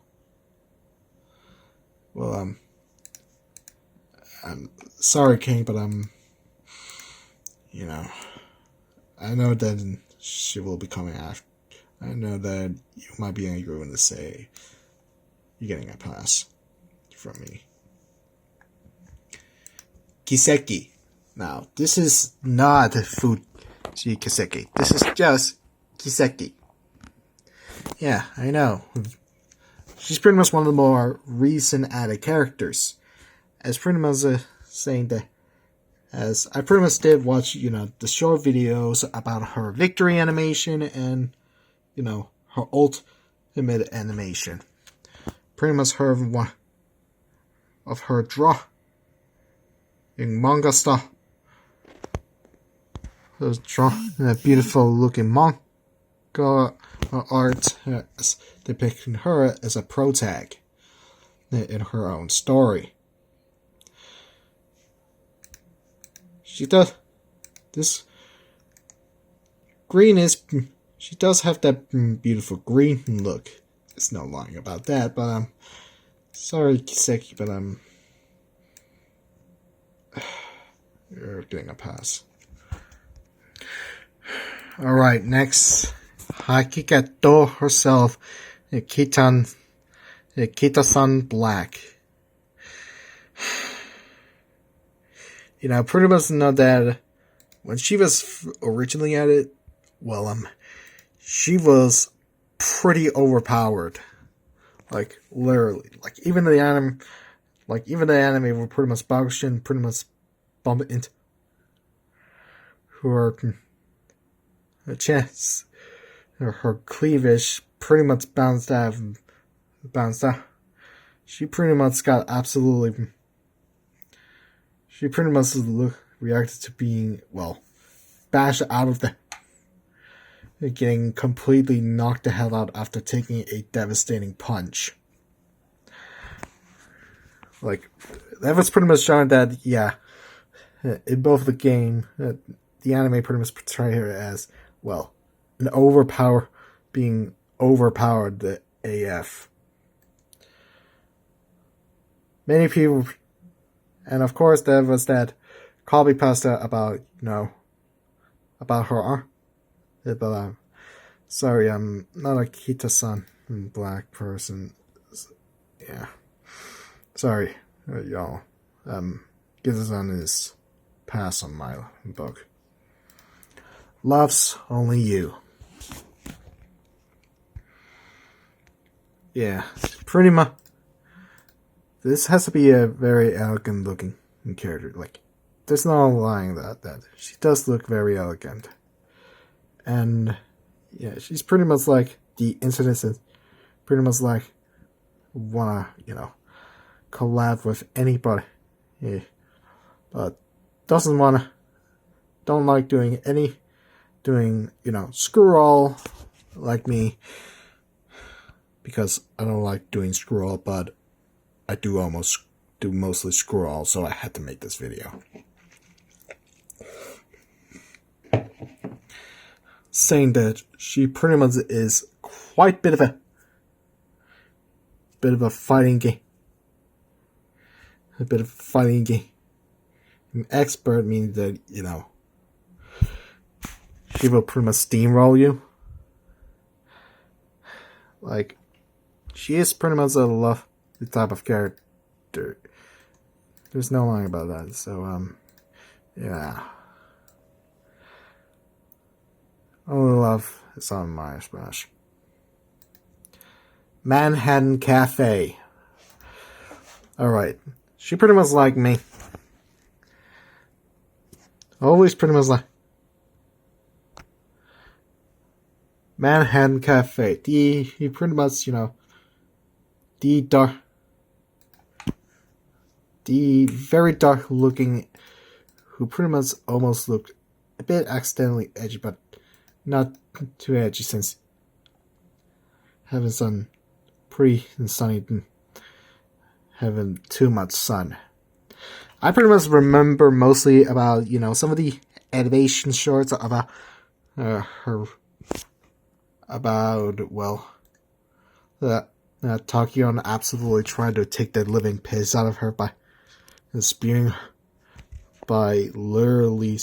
Well, I'm sorry, King, but I know that she will be coming after. I know that you might be angry when they say you're getting a pass from me. Kiseki. Now, this is not Fuji Kiseki. This is just Kiseki. Yeah, I know. She's pretty much one of the more recent added characters. As pretty much saying that, as I pretty much did watch, the short videos about her victory animation and, her ultimate animation. Pretty much one of her draw in manga style. Those beautiful looking manga art depicting her as a protag in her own story. She does she does have that beautiful green look. There's no lying about that, but sorry Kiseki, but you're getting a pass. Alright, next, Hakikato herself, Kita-san Black. Pretty much know that when she was originally at it, she was pretty overpowered. Like, literally. Like, even the anime were pretty much Bakushin, pretty much bump into her chest, her cleavage pretty much bounced out. She pretty much reacted to being, bashed out of getting completely knocked the hell out after taking a devastating punch. Like, that was pretty much showing that, in both the game, the anime pretty much portrayed her as, being overpowered the AF. Many people, and of course there was that copy pasta about, about her arm. But sorry, I'm not a Kita-san black person. Yeah. Sorry, y'all. Kita-san is pass on my book. Love's only you. Yeah, pretty much. This has to be a very elegant looking character. Like, there's no lying about that. She does look very elegant. And, yeah, she's pretty much like the incident is pretty much like wanna, collab with anybody. Yeah. But don't like doing, screw all like me. Because I don't like doing screw all, but I do mostly screw all, so I had to make this video. Saying that she pretty much is quite bit of a fighting game. A bit of a fighting game. An expert means that, she will pretty much steamroll you. Like, she is pretty much a love the type of character. There's no lying about that. So, yeah. Only love is on my smash. Manhattan Cafe. Alright. She pretty much like me. Always pretty much like Manhattan Cafe. He pretty much, the very dark looking, who pretty much almost looked a bit accidentally edgy, but not too edgy since having sun pretty and sunny, having too much sun. I pretty much remember mostly about, some of the animation shorts about her, about, Takion absolutely trying to take the living piss out of her by spewing, by literally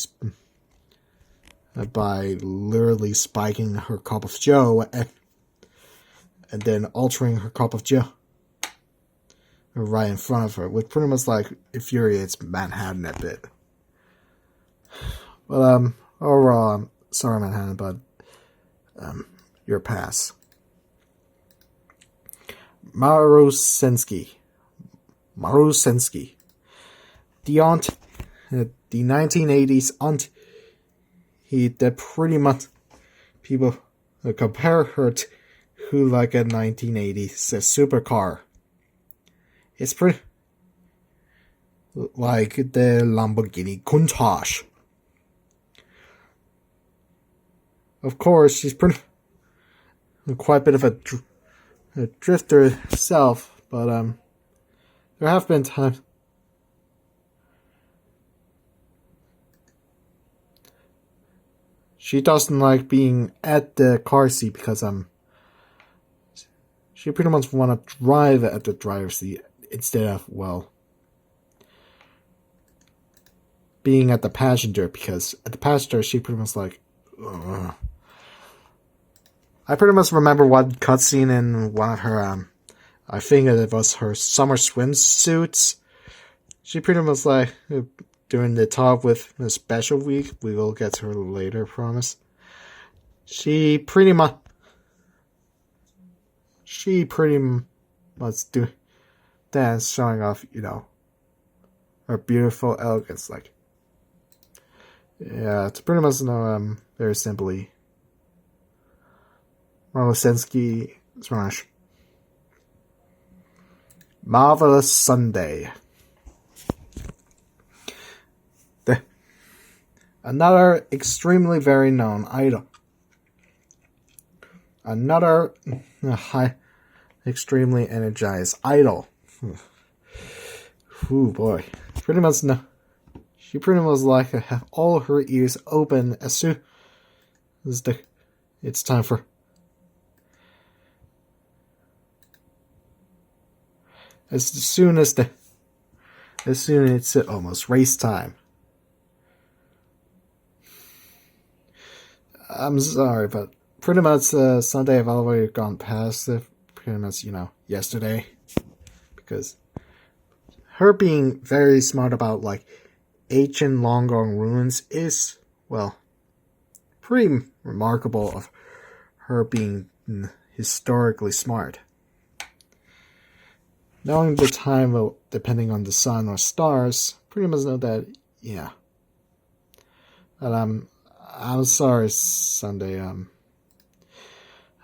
spiking her cup of joe and then altering her cup of joe right in front of her, which pretty much infuriates Manhattan a bit. But overall, I'm sorry, Manhattan, but your pass. Marusensky. The aunt, the 1980s aunt, that pretty much people compare her to like a 1980s supercar. It's pretty like the Lamborghini Countach. Of course, she's quite a bit of a drifter herself, but there have been times she doesn't like being at the car seat because she pretty much want to drive at the driver's seat instead of being at the passenger, because at the passenger she pretty much like ugh. I pretty much remember one cutscene in one of her, I think it was her summer swimsuits. She pretty much during the talk with the special week, we will get to her later, promise. She pretty much do dance, showing off, her beautiful elegance. Yeah, it's pretty much very simply. Marosensky Smash. Marvelous Sunday. Another extremely very known idol. Another extremely energized idol. Ooh boy. Pretty much she pretty much have all her ears open as soon as it's time for as soon as it's almost race time. I'm sorry, but pretty much Sunday I've already gone past it. Pretty much, yesterday. Because her being very smart about, like, ancient long-gone ruins is, well, pretty remarkable of her being historically smart. Knowing the time, depending on the sun or stars, pretty much know that, yeah. But I'm sorry, Sunday.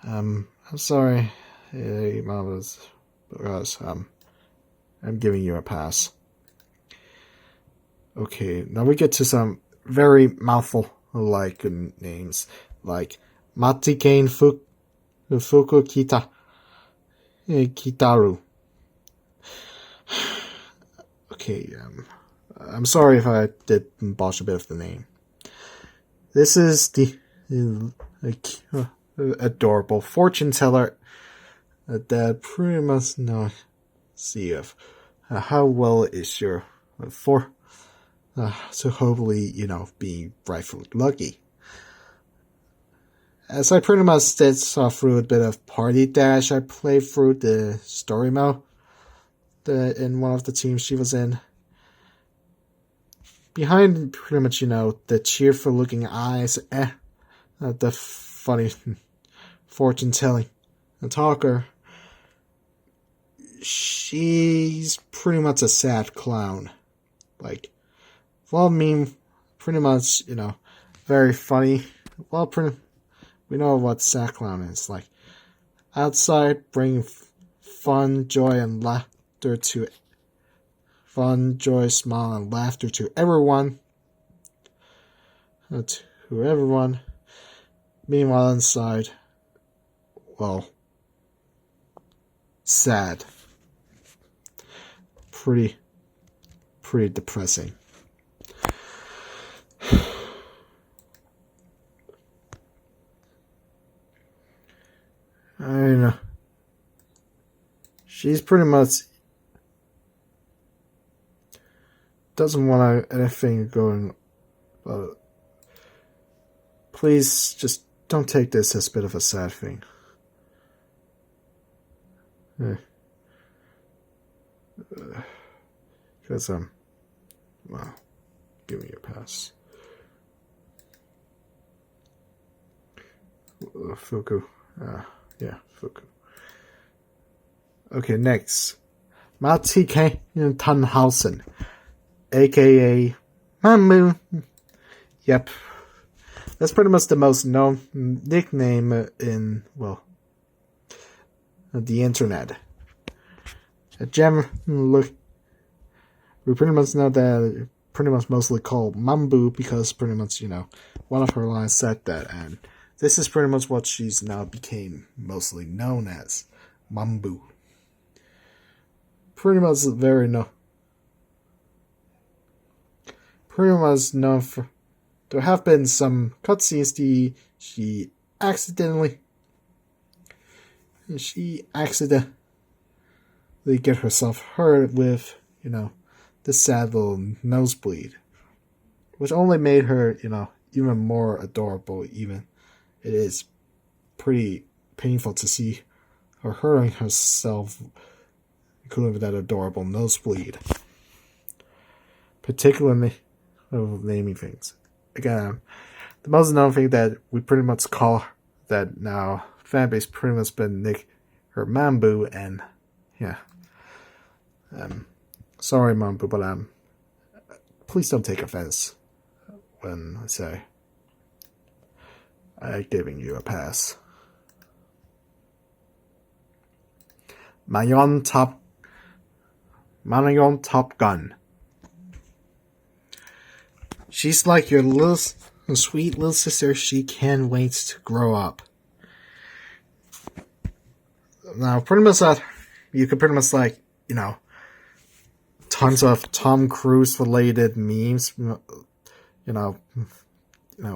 I'm sorry, Marvelous, because I'm giving you a pass. Okay, now we get to some very mouthful-like names, like Matikane Fuku Kitaru. Okay, I'm sorry if I did botch a bit of the name. This is the adorable fortune teller that pretty much see if how well is your so hopefully be rightfully lucky. As I pretty much saw through a bit of Party Dash, I played through the story mode in one of the teams she was in. Behind pretty much, the cheerful looking eyes, the funny fortune telling and talker, she's pretty much a sad clown. Like, well, pretty much, very funny. Well, we know what sad clown is. Like, outside, bringing fun, joy, and laughter to fun, joy, smile, and laughter to everyone. To everyone. Meanwhile, inside, well, sad. Pretty depressing. I know. She's pretty much doesn't want anything going, but please just don't take this as a bit of a sad thing. Because, well, give me a pass. Fuku. Yeah, Fuku. Okay, next. Matike Tannhausen, aka Mamu. Yep. That's pretty much the most known nickname in, well, the internet. A gem look. We pretty much know that pretty much mostly called Mambu because pretty much, one of her lines said that, and this is pretty much what she's now became mostly known as. Mambu. Pretty much pretty much known for. There have been some cutscenes she accidentally get herself hurt with, the sad little nosebleed, which only made her, even more adorable. Even it is pretty painful to see her hurting herself, including with that adorable nosebleed. Particularly of naming things. Again, the most known thing that we pretty much call that now fanbase pretty much been Nick her Mambu, and yeah. Sorry, Mambu, but please don't take offense when I say I'm giving you a pass. Mayon Top Gun. She's like your sweet little sister. She can't wait to grow up. Now, pretty much you could pretty much tons of Tom Cruise related memes,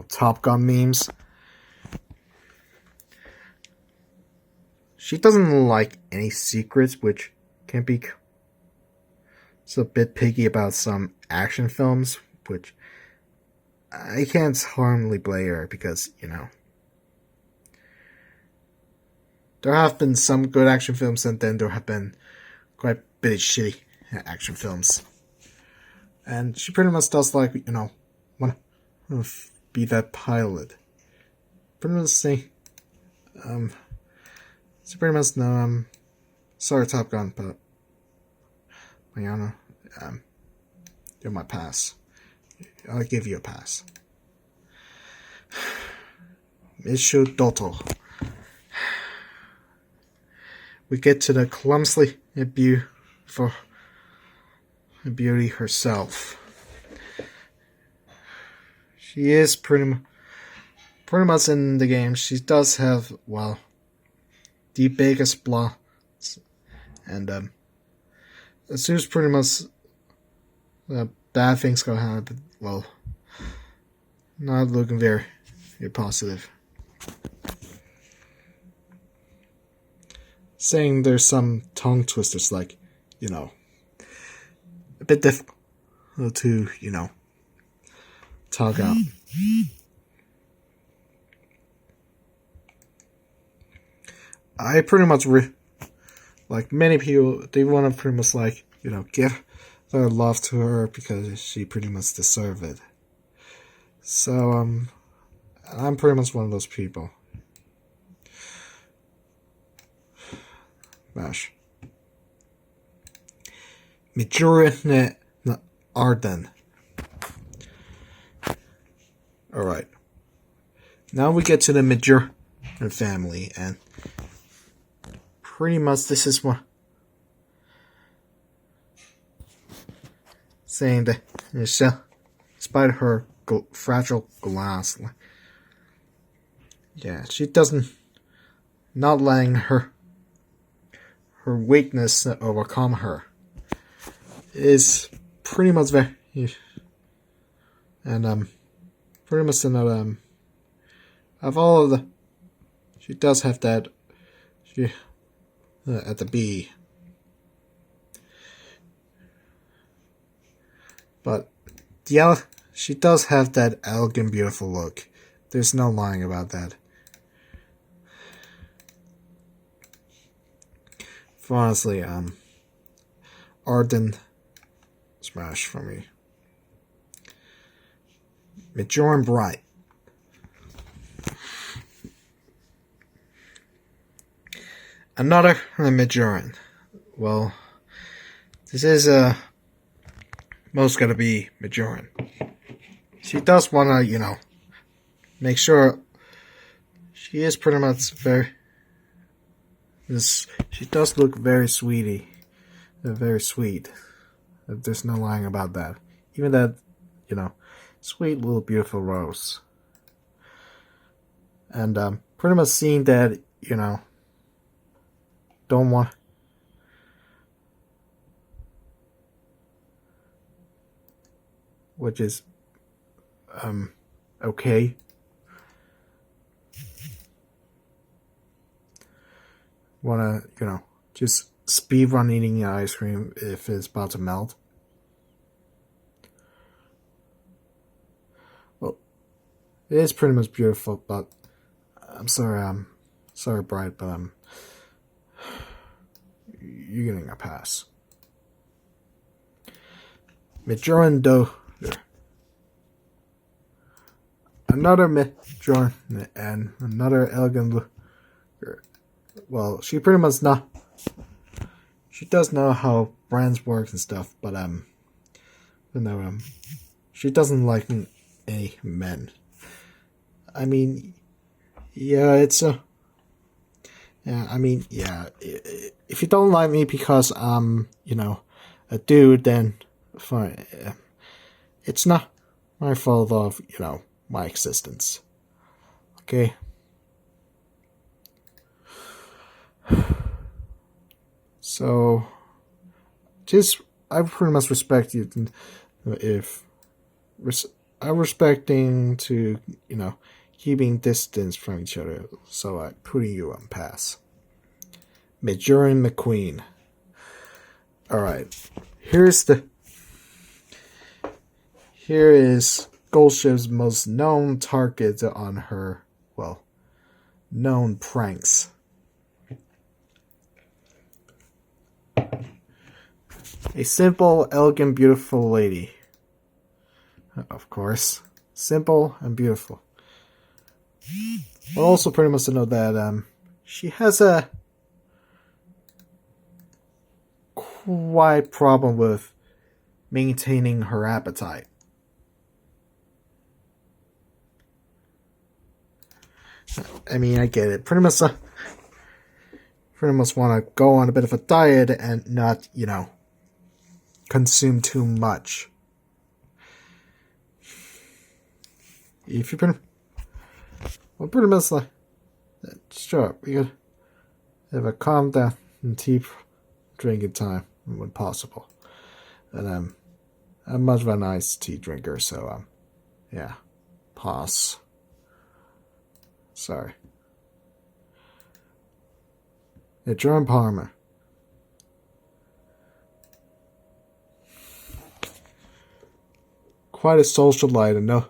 Top Gun memes. She doesn't like any secrets, which can be a bit picky about some action films, which I can't hardly blame her because, there have been some good action films, and then there have been quite a bit of shitty action films. And she pretty much does like, want to be that pilot. Pretty much say, so pretty much no, sorry Top Gun, but Mariana, you're my pass. I'll give you a pass. Issue Doto. We get to the clumsily beautiful beauty herself. She is pretty much in the game. She does have, well, the biggest flaws, and as soon as pretty much bad things gonna happen, well, not looking very positive. Saying there's some tongue twisters, like, a bit difficult to, talk out. I pretty much, like many people, they want to pretty much like, give their love to her because she pretty much deserves it. So, I'm pretty much one of those people. Mash. Majoran Arden. Alright. Now we get to the Majoran family, and pretty much this is what saying that despite her fragile glass, yeah, she doesn't, not letting her weakness overcome her is pretty much very, and pretty much another of all of the, she does have that, she at the B, but she does have that elegant, beautiful look. There's no lying about that. Honestly, Arden smash for me. Majoran Bright. Another Majoran. Well, this is most gonna be Majoran. She does wanna, make sure she is pretty much very. She does look very sweetie, very sweet. There's no lying about that. Even that, sweet little beautiful rose. And pretty much seeing that, don't want, which is okay. Wanna, just speed run eating ice cream if it's about to melt. Well, it is pretty much beautiful, but I'm sorry, Bright, but you're getting a pass. Majoran Do. Another Majoran and another elegant look. Well, she pretty much she does know how brands work and stuff, but she doesn't like any men. I mean, yeah, it's yeah, I mean, yeah, if you don't like me because a dude, then fine. It's not my fault of, my existence. Okay? So, I pretty much respect you if I'm respecting to, keeping distance from each other, so I'm putting you on pass. Majoran McQueen. Alright, here is Goldship's most known target on her, known pranks. A simple, elegant, beautiful lady. Of course. Simple and beautiful. But also pretty much to know that she has a quite problem with maintaining her appetite. I mean, I get it. Pretty much want to go on a bit of a diet and not, consume too much. If you pretty much like, sure, we could have a calm down and tea drinking time when possible. And I'm much of a nice tea drinker, so yeah, pause. Sorry. Yeah, Jerome Palmer. Quite a socialite, I know.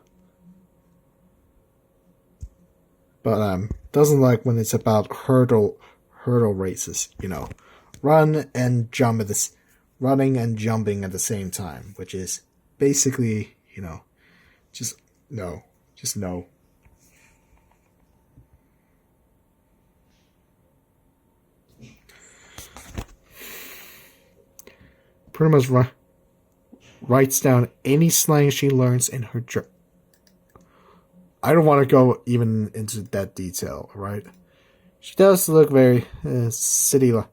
But doesn't like when it's about hurdle races, running and jumping at the same time, which is basically, just no. Pretty much writes down any slang she learns in her journal. I don't want to go even into that detail, right? She does look very city-like,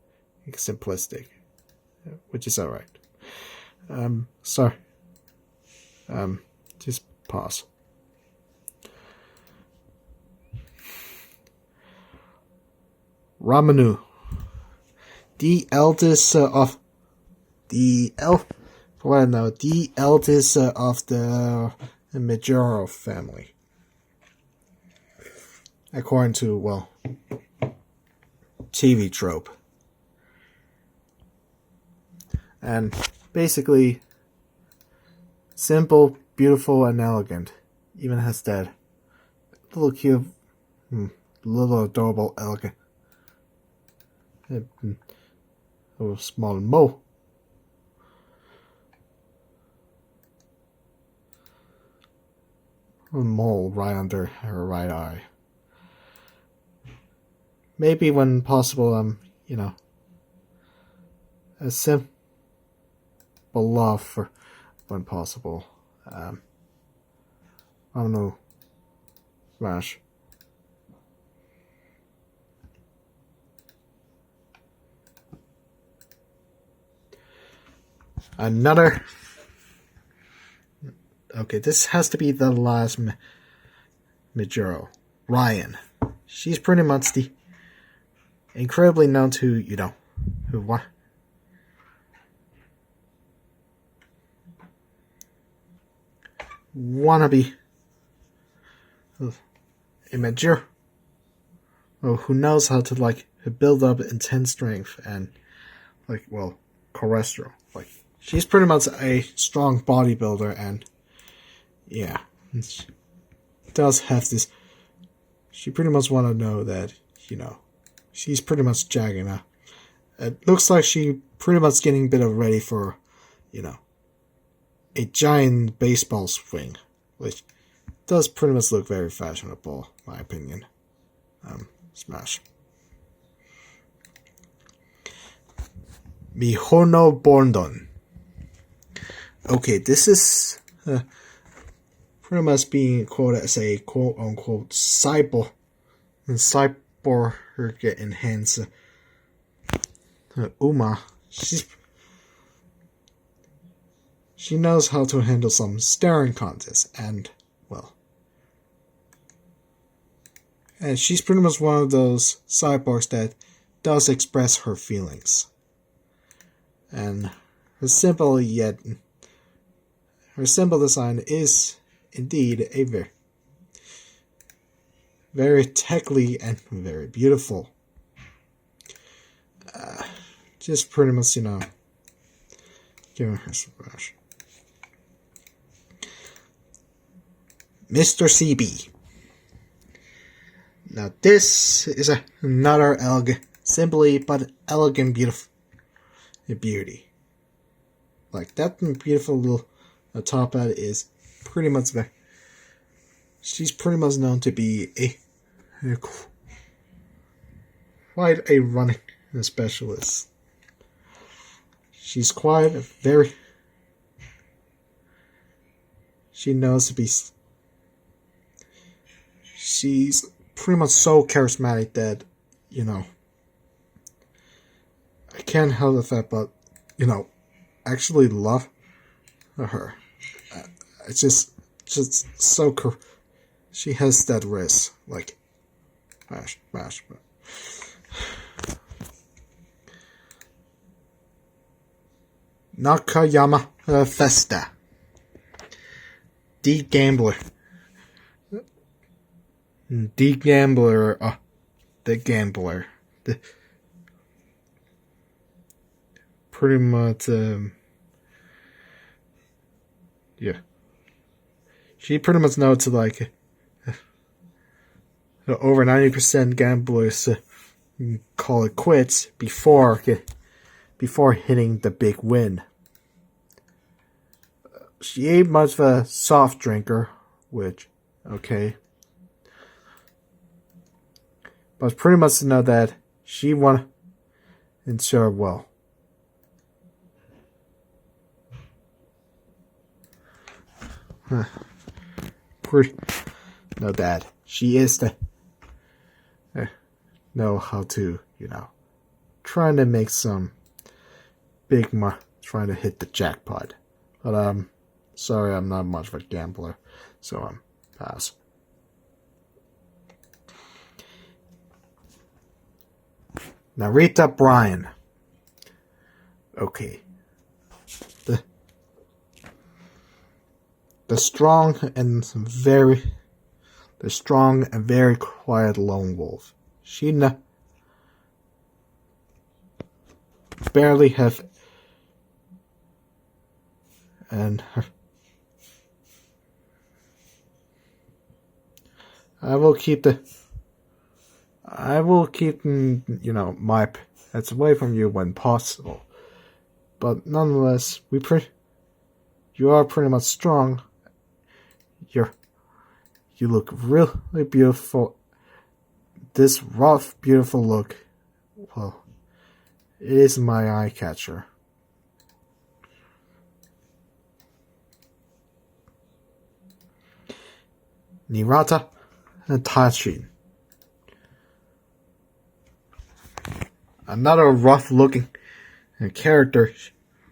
simplistic, which is alright. Sorry. Just pause. Ramanu, the eldest of the eldest of the Majoro family. According to, TV trope. And basically, simple, beautiful, and elegant. Even has that little cute, little adorable, elegant, little small mole. A mole right under her right eye. Maybe when possible, a simple love for when possible. I don't know. Smash. Another. Okay, this has to be the last Majoro. Ryan. She's pretty much the incredibly known to, who what? Wannabe a Majoro who knows how to build up intense strength and cholesterol. She's pretty much a strong bodybuilder and yeah, does have this. She pretty much want to know that, she's pretty much jagging up. It looks like she pretty much getting a bit of ready for, a giant baseball swing, which does pretty much look very fashionable, in my opinion. Smash. Mihono Bondon. Okay, this is pretty much being quoted as a quote-unquote cyborg enhanced Uma. She knows how to handle some staring contests and she's pretty much one of those cyborgs that does express her feelings. And her simple design is indeed a very techy and very beautiful. Just pretty much, giving her some brush. Mr. CB. Now this is another simply but elegant beauty. like that beautiful little top hat is pretty much she's pretty much known to be quite a running specialist. She's quite a very. She knows to be. She's pretty much so charismatic that, I can't help the fact, but, actually love her. It's just so cool. She has that wrist, like, mash. Nakayama Festa. The Gambler. The Gambler. Pretty much, yeah. She pretty much knows to, like, over 90% gamblers call it quits before hitting the big win. She ain't much of a soft drinker, which, okay. But pretty much to know that she won to ensure well. Pretty know that she is the know how to, trying to make some big trying to hit the jackpot. But sorry, I'm not much of a gambler, so pass. Narita Bryan. Okay. The strong and very quiet lone wolf. She barely have, and I will keep my pets away from you when possible. But nonetheless, you are pretty much strong. You look really beautiful. This rough, beautiful look, well, it is my eye catcher. Nirata Tachi. Another rough-looking character,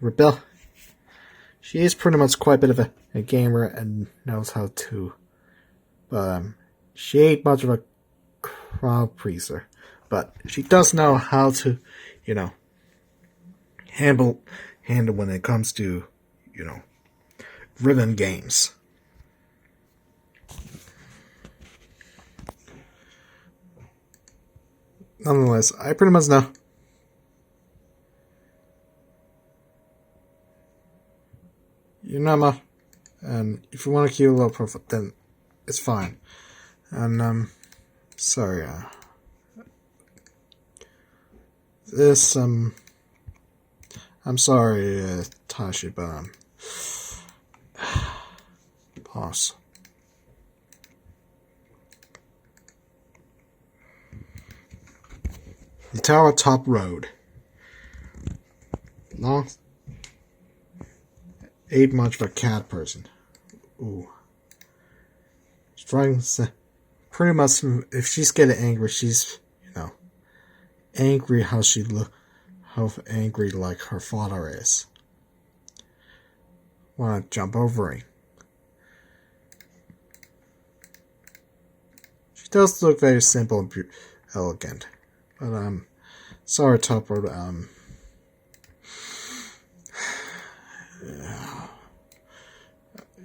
Rebel. She is pretty much quite a bit of a gamer and knows how to. But she ain't much of a crowd pleaser. But she does know how to, handle when it comes to, rhythm games. Nonetheless, I pretty much know. And if you want to keep a low profile, then it's fine. And sorry, I'm sorry, Tashi, but pause. The Tower Top Road. Long. Ain't much of a cat person. Ooh. Trying to pretty much, if she's getting angry, she's, angry how angry like her father is. Wanna jump over him. She does look very simple and elegant. But, sorry, Topper,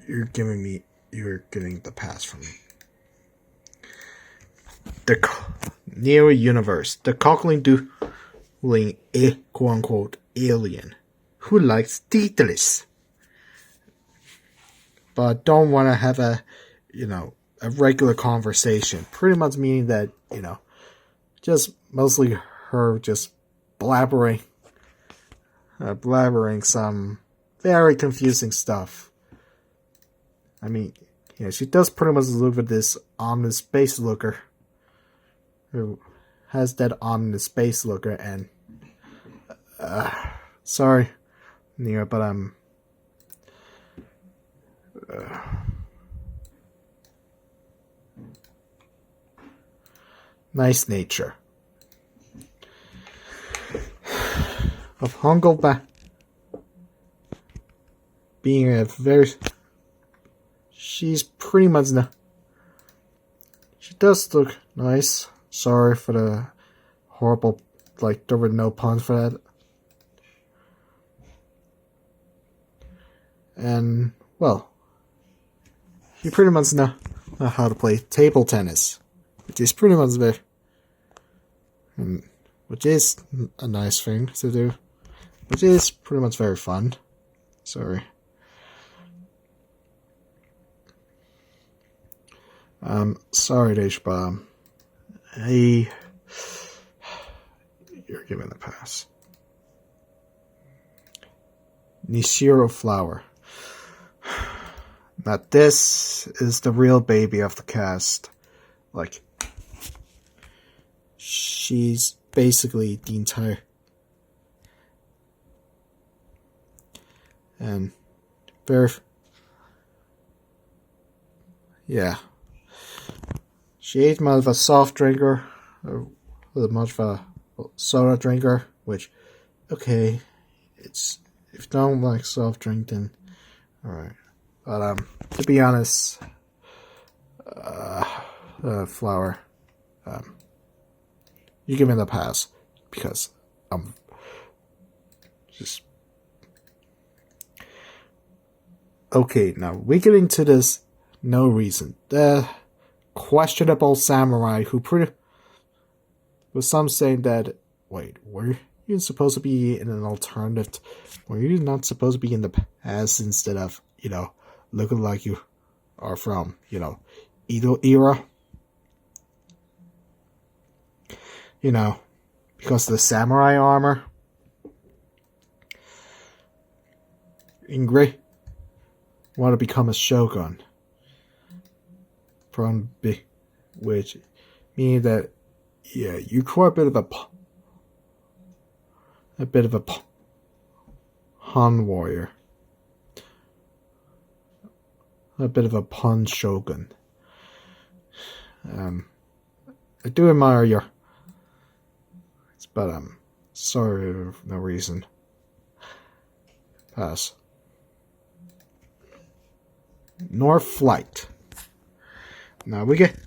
you're getting the pass from me. The Neo Universe. The cockling dueling quote-unquote alien who likes details. But don't want to have a regular conversation. Pretty much meaning that, just mostly her just blabbering some very confusing stuff. I mean, yeah, she does pretty much look at this ominous space looker. Who has that ominous space looker, and sorry, Nia, but I'm nice nature of Hungoback being a very, she's pretty much she does look nice. Sorry for the horrible, like, there were no puns for that. And, well, you pretty much know how to play table tennis, which is pretty much very, which is a nice thing to do, which is pretty much very fun. Sorry. Sorry, Dave, but hey, you're given the pass. Nishiro Flower. Now this is the real baby of the cast. Like, she's basically the entire, and very, yeah. She ain't much of a soft drinker, or much of a soda drinker, which, okay, it's, if you don't like soft drink, then alright. But, to be honest, Flower, you give me the pass, because I'm just, okay, now we get into this no reason. The questionable samurai who with some saying that, wait, were you supposed to be in an alternative? Were you not supposed to be in the past instead of, looking like you are from, Edo era? Because the samurai armor. Ingrid want to become a shogun. From which meaning that, yeah, you're quite a bit of a pun warrior, a bit of a pun shogun. I do admire your, but sorry for no reason. Pass. North Flight. Now we get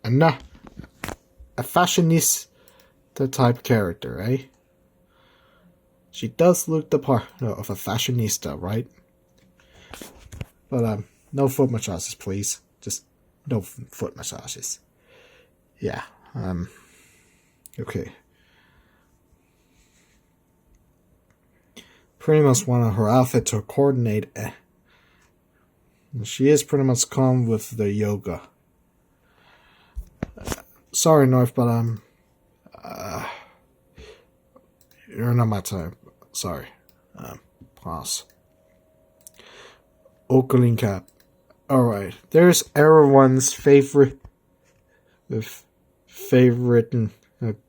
a fashionista type character, eh? She does look the part of a fashionista, right? But no foot massages, please. Just no foot massages. Yeah. Okay. Pretty much wanted her outfit to coordinate. She is pretty much calm with the yoga. Sorry, North, but you're not my type. Sorry. Pause. Oakling cap. Alright. There's everyone's favorite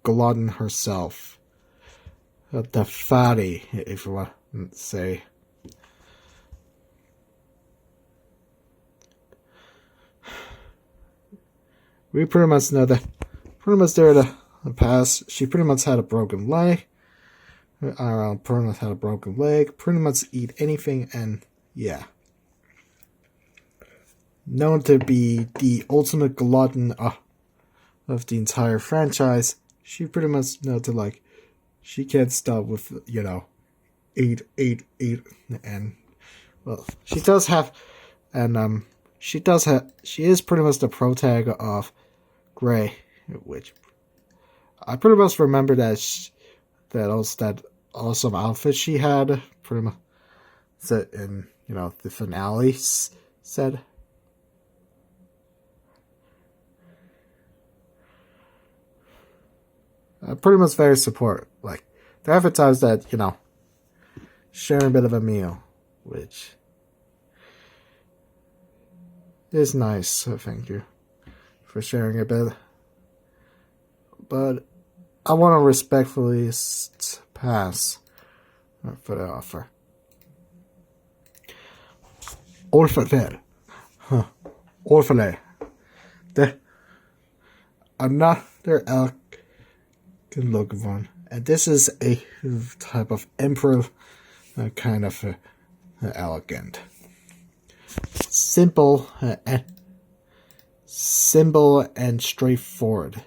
glutton herself. The fatty, if you want to say. We pretty much know that. Pretty much there the past. She pretty much had a broken leg. Pretty much had a broken leg. Pretty much eat anything, and yeah. Known to be the ultimate glutton of the entire franchise. She pretty much knows to, like, she can't stop with, eat, and, well, she does have, and, she is pretty much the protagonist of Grey, which I pretty much remember that that awesome outfit she had, pretty much, in, the finale said. Pretty much very support. Like, they advertised that, sharing a bit of a meal. which is nice. So thank you for sharing a bit. But I want to respectfully pass for the offer. Orfalär. Orfalär. Another elk can look one. And this is a type of emperor kind of elegant. Simple and straightforward.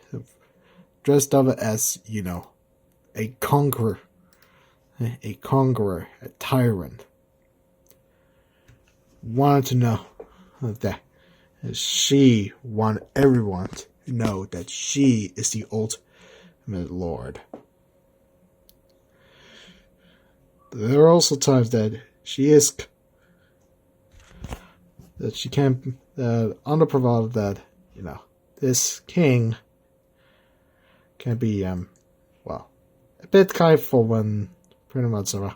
Dressed up as, a conqueror, a tyrant. Wanted to know that she wanted everyone to know that she is the ultimate lord. There are also times that she can't, underprovided that, this king can be, a bit kindful when pretty much around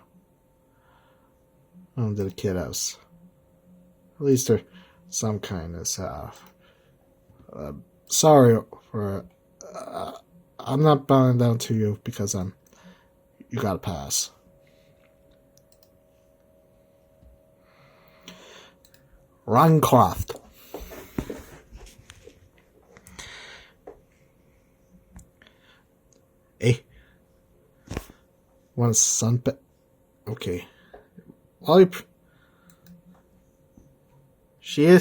the kiddos. At least there's some kindness. Sorry for, I'm not bowing down to you because you gotta pass. Runcroft. One sun. Okay. She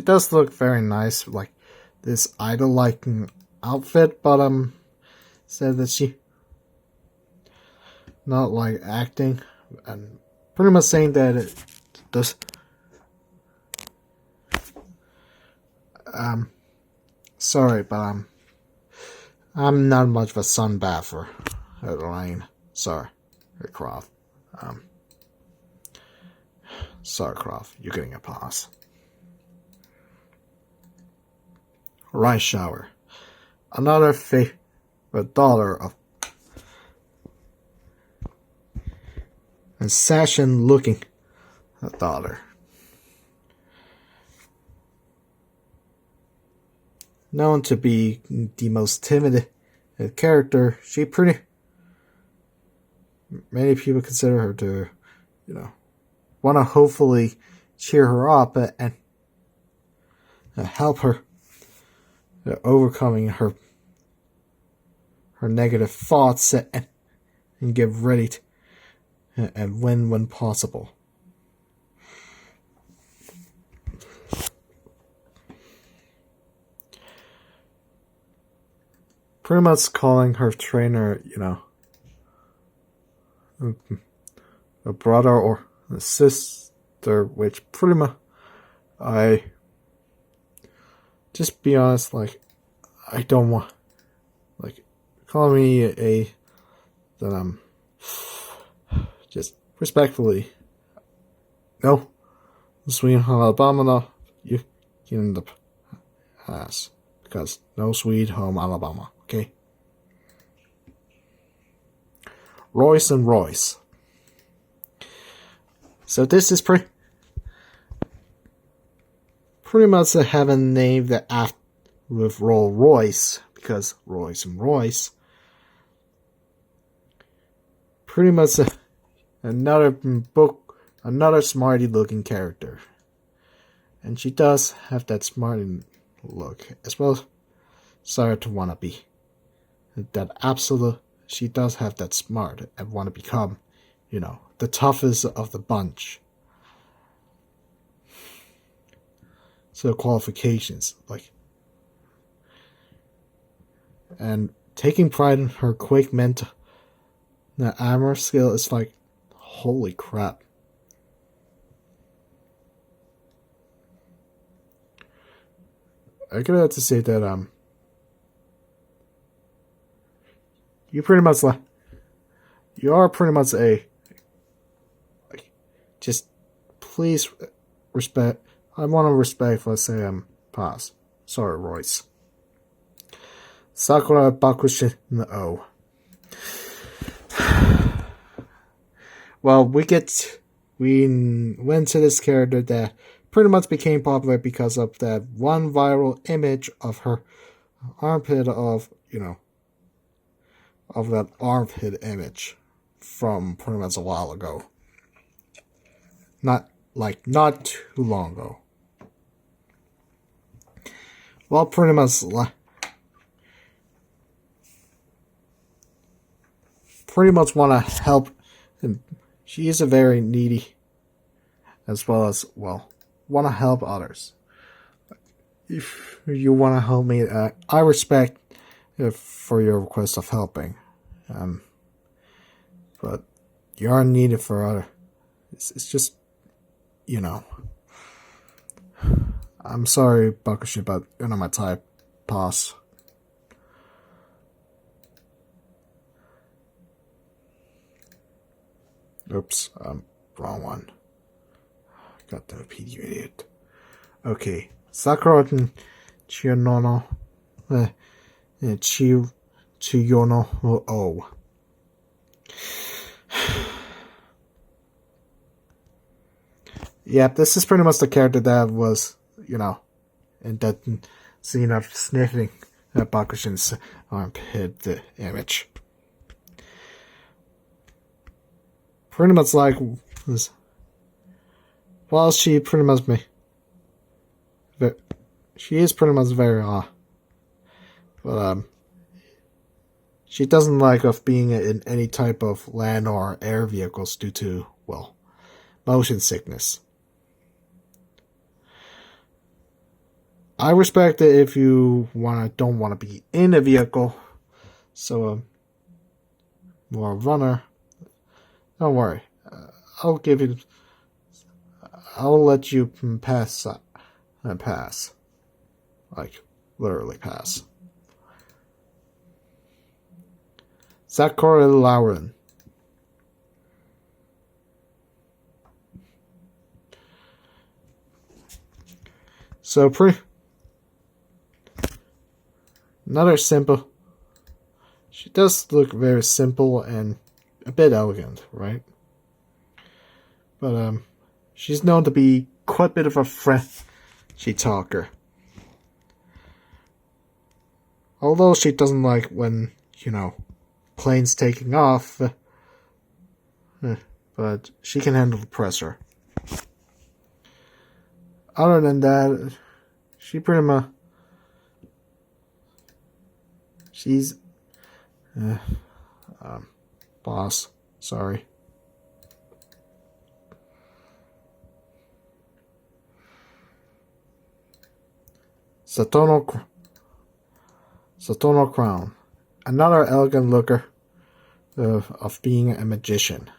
does look very nice, like this idol-like outfit, but said that she not like acting, and pretty much saying that it does. Sorry, but I'm not much of a sun bather at rain. Sorry, Croft. Sorry, Croft. You're getting a pass. Rice shower. Another favorite daughter of assassin-looking daughter. Known to be the most timid character, many people consider her to, want to hopefully cheer her up and help her overcoming her negative thoughts and get ready to and win when possible. Pretty much calling her trainer, a brother or a sister, which pretty much just be honest, I don't want, call me that I'm just respectfully, no, sweet home Alabama, no, you get in the pass, because no sweet home Alabama, okay? Royce and Royce. So this is pretty much having named the act with Rolls Royce, because Royce and Royce. Pretty much another smarty looking character. And she does have that smarty look, as well as Sarah to wanna be. She does have that smart and wanna become, the toughest of the bunch. So qualifications, and taking pride in her quick mental armor skill is holy crap. I gotta have to say that you are pretty much just please respect. I want to respectfully say pass. Sorry, Royce. Sakura Bakushin no. Well, we get we went to this character that pretty much became popular because of that one viral image of her armpit of that armpit image from pretty much a while ago. Not too long ago. Well, pretty much want to help. She is a very needy, as well as want to help others. If you want to help me, I respect for your request of helping. But you are needed for other. It's just, I'm sorry, Bakushi, but you're not my type. Pass. Oops, wrong one. Got the repeat, you idiot. Okay, Sakura Chiyono, Chiyono O. Yep, this is pretty much the character that was, in that scene of sniffing Bakushin's armpit the image. Pretty much like this. Well, she pretty much she is pretty much very but she doesn't like of being in any type of land or air vehicles due to motion sickness. I respect it if you don't want to be in a vehicle. So more a runner. Don't worry. I'll let you pass. Pass. Like, literally pass. Sakura Lauren. So, another simple. She does look very simple and a bit elegant, right? But, she's known to be quite a bit of a Frenchy talker. Although she doesn't like when, planes taking off, but she can handle the pressure. Other than that, she pretty much, she's, boss, sorry. Satono Crown, another elegant looker of being a magician.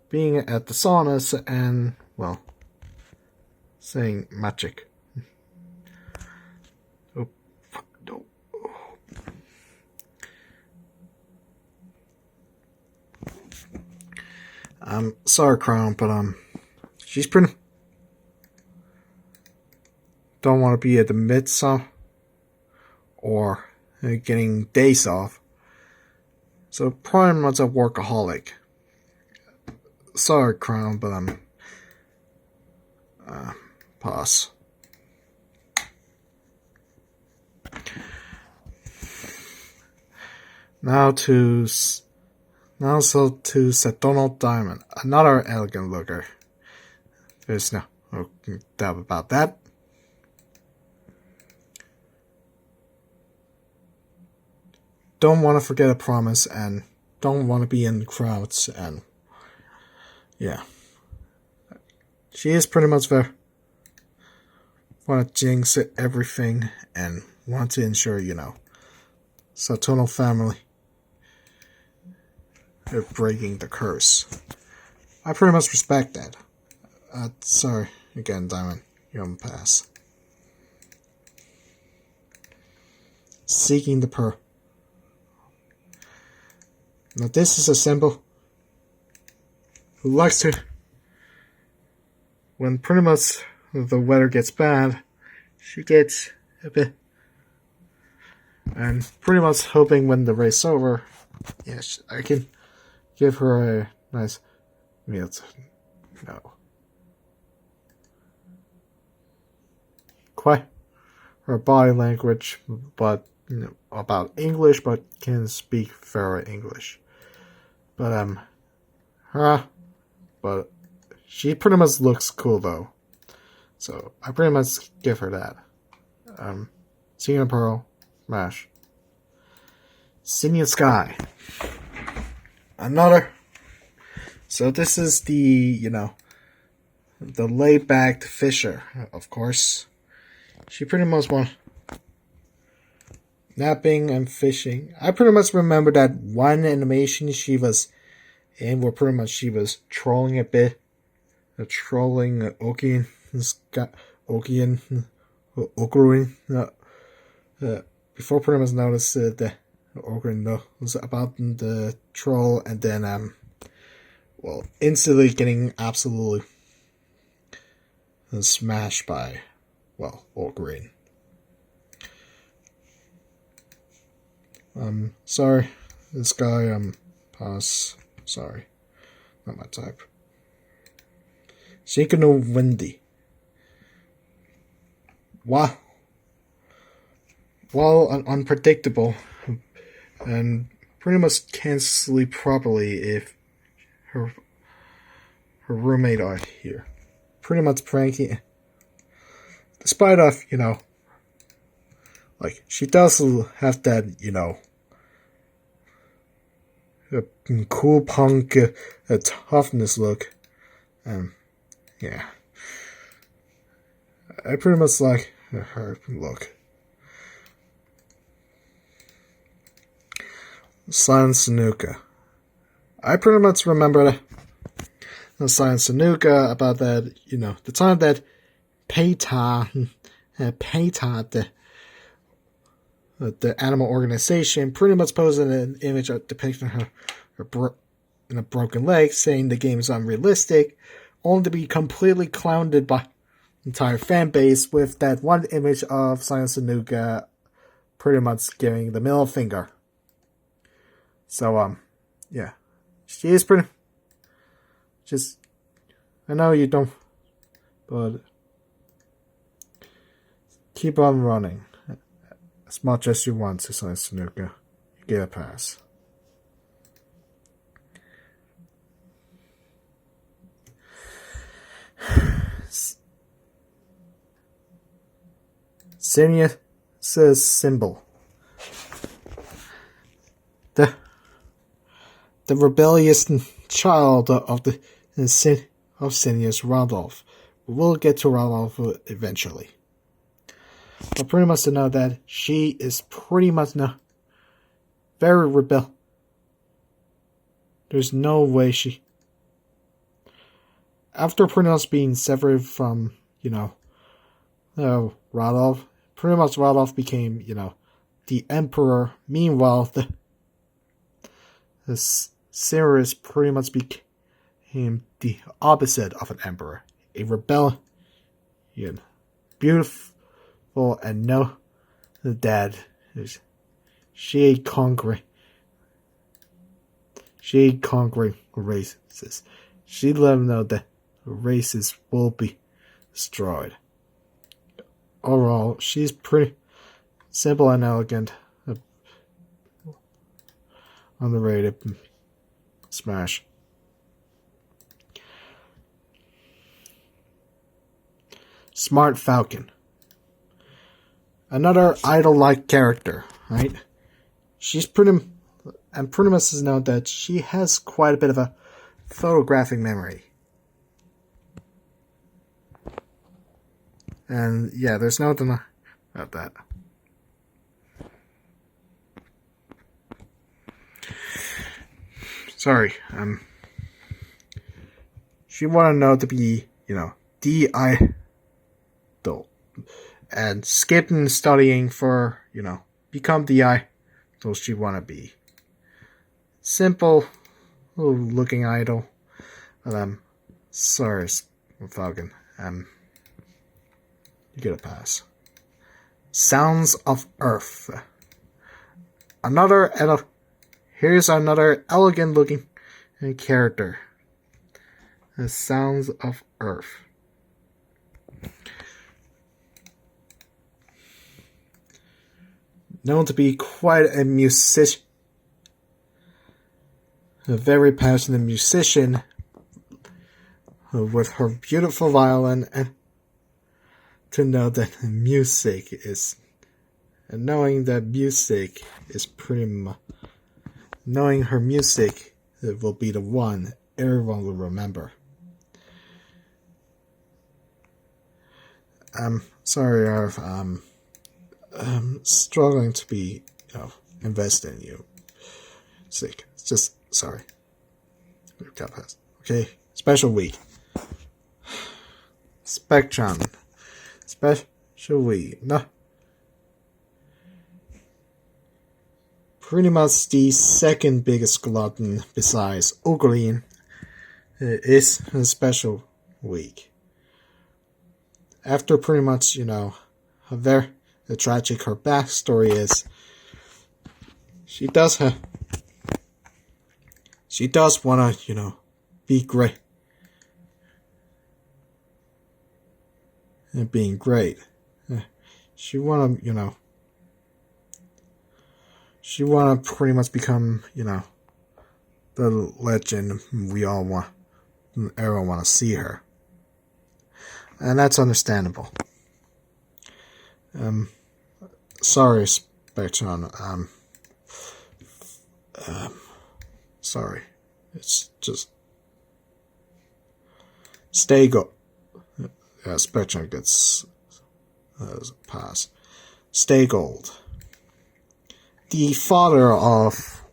Being at the saunas and, saying magic. Oh, no. Sorry, Crown, but, she's pretty... Don't want to be at the midsummer or getting days off. So pretty much a workaholic. Sorry, Crown, but pass. Now to Satono Diamond, another elegant looker. There's no doubt about that. Don't want to forget a promise and don't want to be in crowds and she is pretty much there. Want to jinx everything and want to ensure Satono family are breaking the curse. I pretty much respect that. Sorry again, Diamond, you're on pass. Seeking the pearl. Now this is a symbol who likes to, when pretty much the weather gets bad, she gets a bit, and pretty much hoping when the race over, yes, I can give her a nice I mean, it's no. Quite her body language, but about English, but can speak very English. But but she pretty much looks cool though, so I pretty much give her that. Senior Pearl, Smash. Senior Sky. Another. So this is the the laid-back Fisher, of course. She pretty much won napping and fishing. I pretty much remember that one animation she was in where pretty much she was trolling a bit. Trolling Okian, Okuruin. Before pretty much noticed the Okuruin was about the troll, and then instantly getting absolutely smashed by Okuruin. Sorry, this guy, pass. Sorry, not my type. Shikano Windy. Wow. Well, unpredictable, and pretty much can't sleep properly if her roommate are here. Pretty much pranking. Despite of, she does have that, cool punk toughness look. Yeah. I pretty much like her look. Silent Sanuka. I pretty much remember the Silent Sanuka about that, the time that PETA, the animal organization, pretty much posted an image depicting her in a broken leg, saying the game is unrealistic, only to be completely clowned by the entire fan base with that one image of Silent Sanuka pretty much giving the middle finger. So, yeah. She is pretty... I know you don't... But... Keep on running. As much as you want to, Silent Sanuka. You get a pass. Senior says symbol. The rebellious child of Senior's Randolph. We'll get to Randolph eventually. But pretty much to know that she is pretty much very rebel. There's no way she... After pretty much being severed from, Randolph, pretty much Randolph became, the emperor. Meanwhile, the Sirius pretty much became the opposite of an emperor. A rebellion. Beautiful and dad. She conquering races. She let them know that races will be destroyed. Overall, she's pretty simple and elegant. Underrated. Smash. Smart Falcon. Another idol-like character, right? She's pretty much is known that she has quite a bit of a photographic memory. And yeah, there's nothing about that. Sorry, she wanted know to be, the idol, and skipping studying for, become the idol she wanna be. Simple, looking idol. Sorry, Falcon. You get a pass. Sounds of Earth. Here's another elegant looking character. the sounds of Earth. Known to be quite a musician, a very passionate musician, with her beautiful violin, and to know that music is, and knowing that music is pretty much, knowing her music will be the one everyone will remember. I'm sorry, I'm struggling to be, invested in you. Sick. It's just sorry. We got past. Okay. Special week. Spectrum. Special week. No. Pretty much the second biggest glutton besides Ugolin is a special week. After pretty much, a very tragic her backstory is, she does want to, be great. And being great. She want to, she want to pretty much become, the legend we all want, everyone want to see her. And that's understandable. Sorry, Spectron. Sorry. It's just stay go. Spectron gets pass. Stay gold. The father of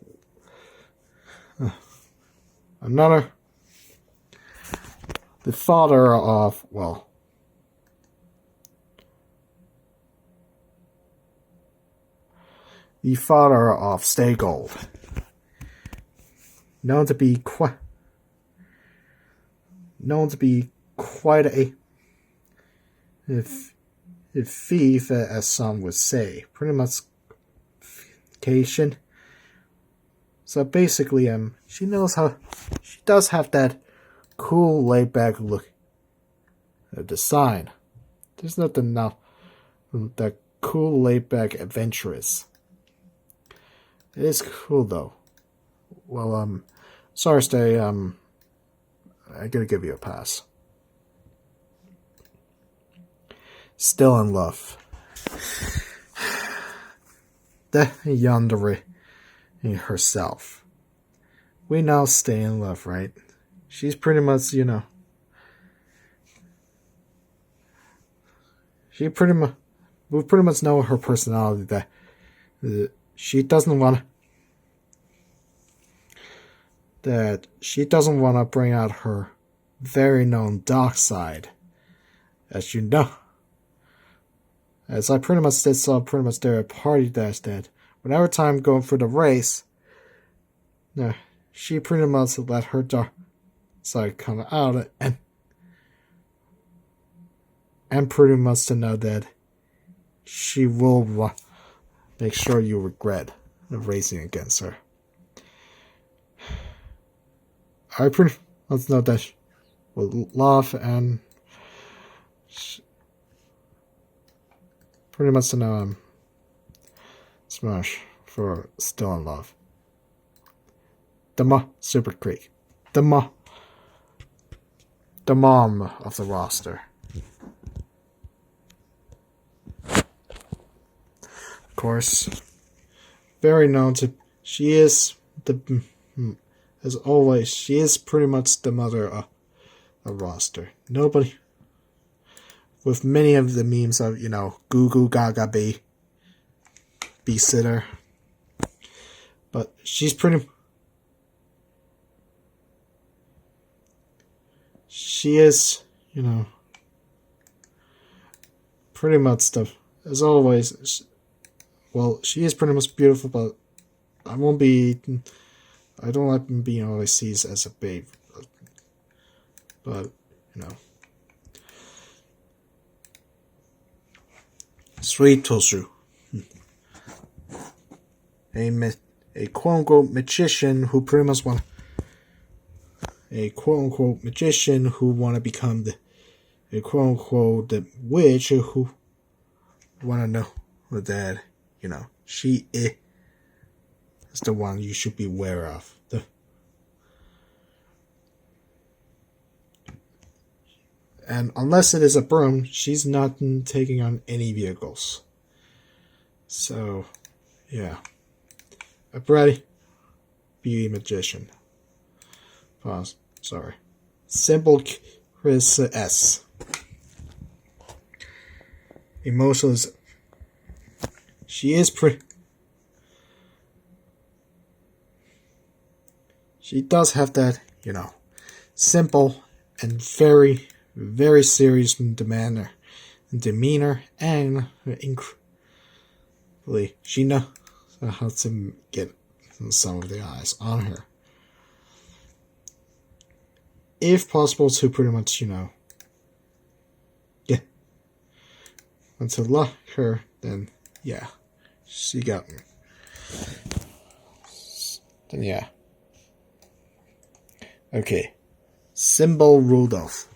the father of Stay Gold, known to be quite a thief, as some would say, pretty much vacation. So basically, she does have that cool, laid-back look. Design. There's nothing now that cool, laid-back, adventurous. It is cool though. Well, sorry, Stay. I gotta give you a pass. Still in love. The yandere herself. We now stay in love, right? She's pretty much, we pretty much know her personality, that she doesn't want to bring out her very known dark side, as you know. As I pretty much saw pretty much there at Party Dash that whenever time going for the race, she pretty much let her dark side come out, and pretty much to know that she will make sure you regret racing against her. I pretty much know that she will love and pretty much to know Smash for Still in Love. Super Creek. The mom of the roster. Of course, very known to, she is as always, she is pretty much the mother of a roster. Nobody, with many of the memes of, Goo Goo Gaga be sitter. But she's she is, pretty much as always, she is pretty much beautiful, but I don't like being always seen as a babe. But, Sweet Tosu. A quote-unquote magician who pretty much a quote-unquote magician who want to become a quote-unquote the witch who want to know that, she is the one you should be aware of. And unless it is a broom, she's not taking on any vehicles. So, yeah. A Brady, be a magician. Pause. Sorry. Simple Chris S. Emotions. She is pretty. She does have that, simple and very, very serious demeanor, and incredibly, she knows how to get some of the eyes on her. If possible, to pretty much, to lock her, then yeah, she got me. Then yeah. Okay. Symbol Rudolph.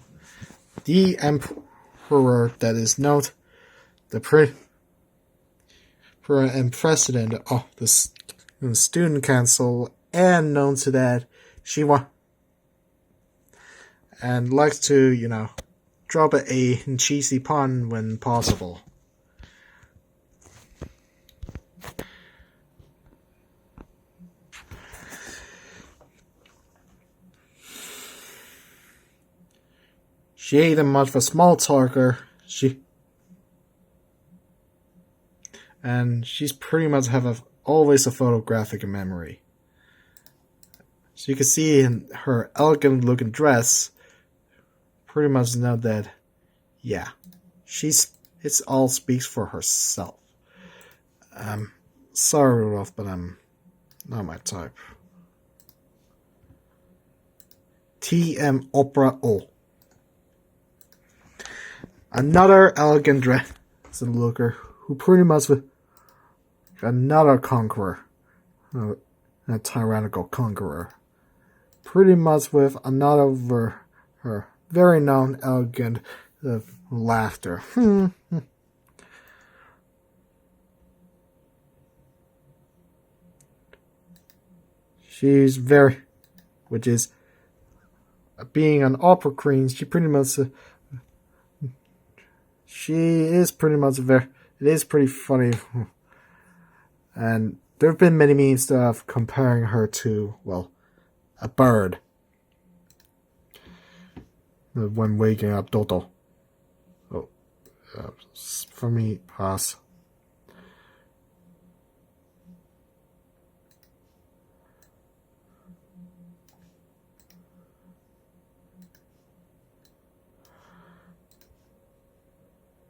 The emperor that is not the and president of the student council, and known to that she and likes to, drop a cheesy pun when possible. She ain't much of a small talker. She's pretty much always a photographic memory. So you can see in her elegant looking dress, pretty much know that, yeah, it's all speaks for herself. Sorry, Rudolph, but I'm not my type. TM Opera O. Another elegant dress and looker who pretty much was another conqueror, a tyrannical conqueror, pretty much with another her very known elegant laughter. She's very, which is being an opera queen. She pretty much. She is pretty much it is pretty funny. And there have been many means of comparing her to, well, a bird. When waking up, Dodo. Oh, for me, pass.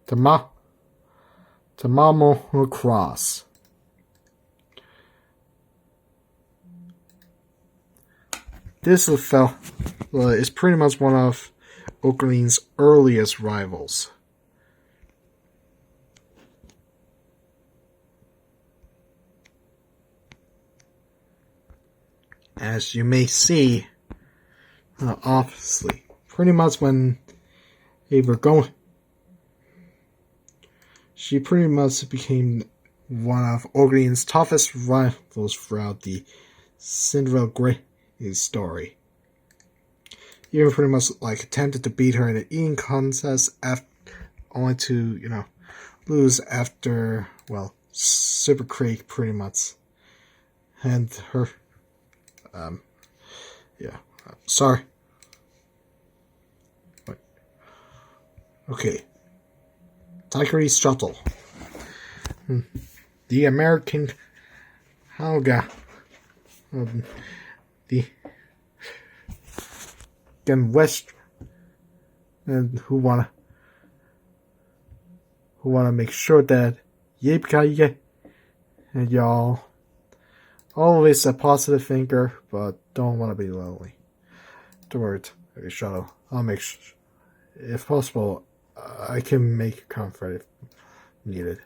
Tamamo Cross. This fella is pretty much one of Oakley's earliest rivals. As you may see, obviously, pretty much when they were going, she pretty much became one of Oakley's toughest rivals throughout the Cinderella Grey story. Even pretty much attempted to beat her in an eating contest, only to lose after Super Creek pretty much, and her sorry. Wait. Okay. Tigris Shuttle. The American Hauga. The West, and who wanna make sure that and y'all always a positive thinker, but don't want to be lonely. Don't worry, okay, Shuttle. I'll make if possible, I can make it comfort if needed.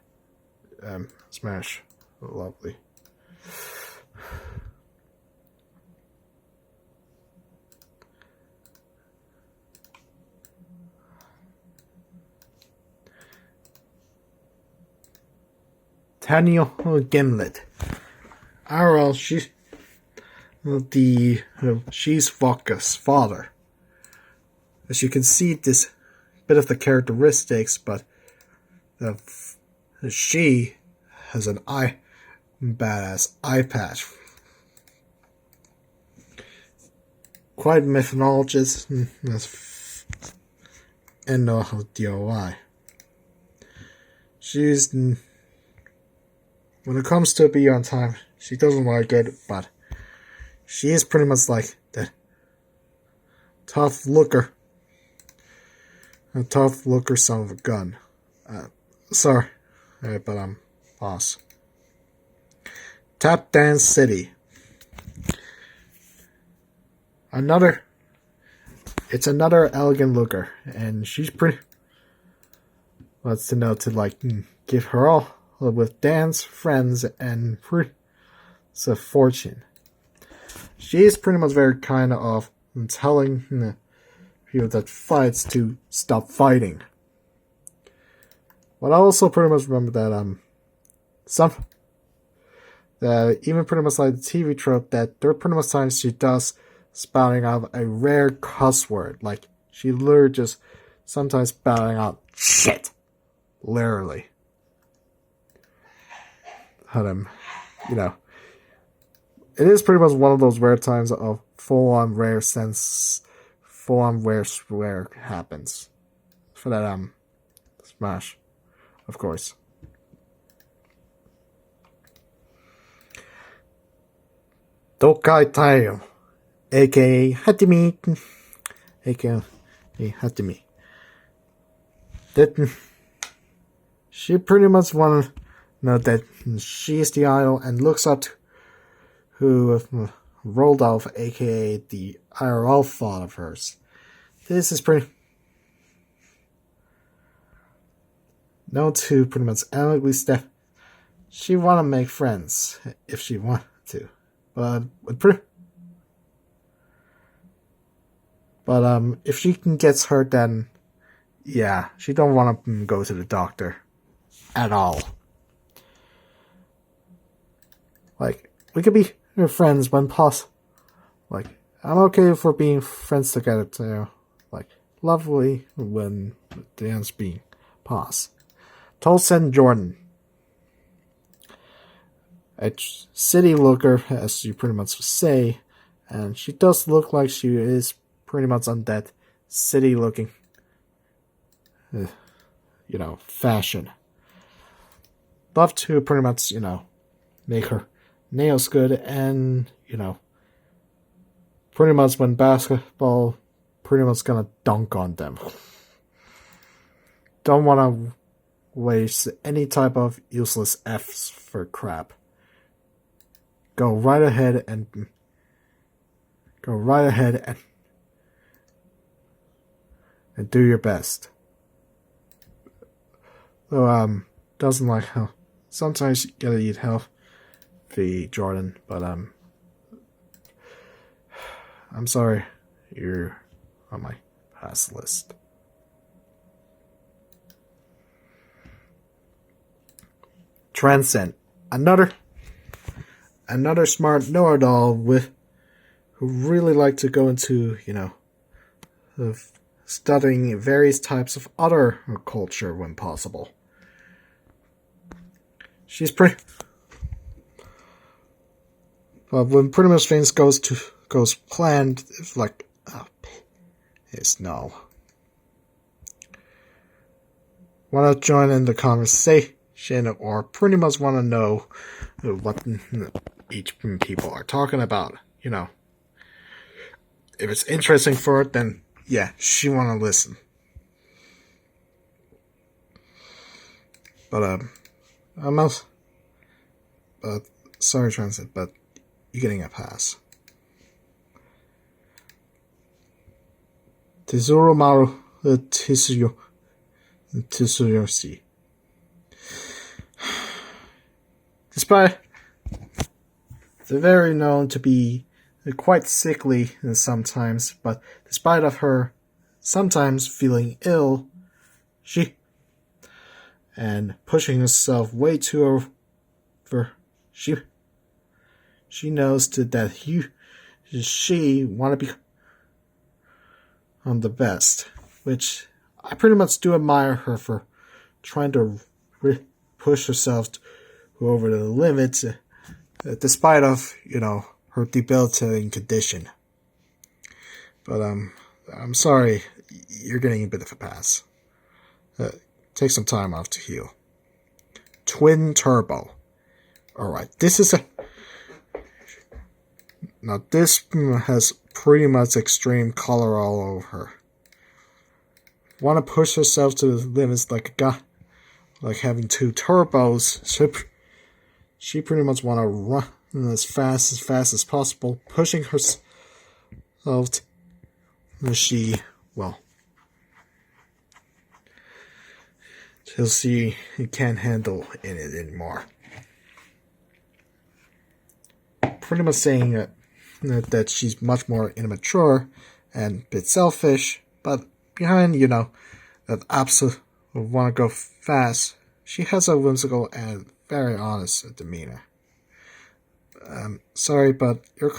Smash, lovely. Daniel Gimlet. Ariel, she's Vodka's father. As you can see, this bit of the characteristics, but she has an badass eye patch. Quite mythologist and no DOI. She's, when it comes to be on time, she doesn't like it, but she is pretty much like that tough looker son of a gun. Sorry, but I'm boss. Tap Dance City. It's another elegant looker, and she's pretty. Wants to know to like give her all with dance friends and a fortune. She is pretty much very kind of telling people that fights to stop fighting. But I also pretty much remember that even pretty much like the TV trope that there are pretty much times she does spouting out a rare cuss word, like she literally just sometimes spouting out shit, literally. It is pretty much one of those rare times of full-on rare swear happens for that smash, of course. Tokai Tayo, aka Hatimi, aka Hatimi. That she pretty much want to know that she is the idol and looks up to who rolled off, aka the IRL thought of hers. This is pretty known to pretty much amicably step. She want to make friends if she want to, but if she can gets hurt, then yeah, she don't want to go to the doctor at all. Like, we could be friends when possible. Like, I'm okay for being friends together too. Like, lovely when the dance being pause. Tolson Jordan. A city looker, as you pretty much say, and she does look like she is pretty much on that city looking, fashion. Love to pretty much, make her nails good and, pretty much when basketball, pretty much gonna dunk on them. Don't want to waste any type of useless F's for crap. Go right ahead and do your best. So doesn't like how sometimes you gotta eat healthy, Jordan, but I'm sorry, you're on my pass list. Transcend, another smart know-it-all who really like to go into, of studying various types of other culture when possible. She's pretty, but when pretty much things goes planned, it's like, it's no. Want to join in the conversation, or pretty much want to know what each people are talking about, If it's interesting for it, then yeah, she want to listen. But sorry, Transit, but you're getting a pass. Tesoro Maru Tsuyoshi. Despite they're very known to be quite sickly sometimes, but despite of her sometimes feeling ill, she and pushing herself way too for she knows that she want to be the best, which I pretty much do admire her for trying to push herself over the limits, despite of her debilitating condition. But I'm sorry, you're getting a bit of a pass. Take some time off to heal. Twin Turbo. Alright, this has pretty much extreme color all over her. Want to push herself to the limits like a guy, like having two turbos. She pretty much want to run as fast as possible, pushing herself till she can't handle it anymore. Pretty much saying that she's much more immature and a bit selfish, but behind, that absolute want to go fast, she has a whimsical and very honest demeanor. Sorry, but you're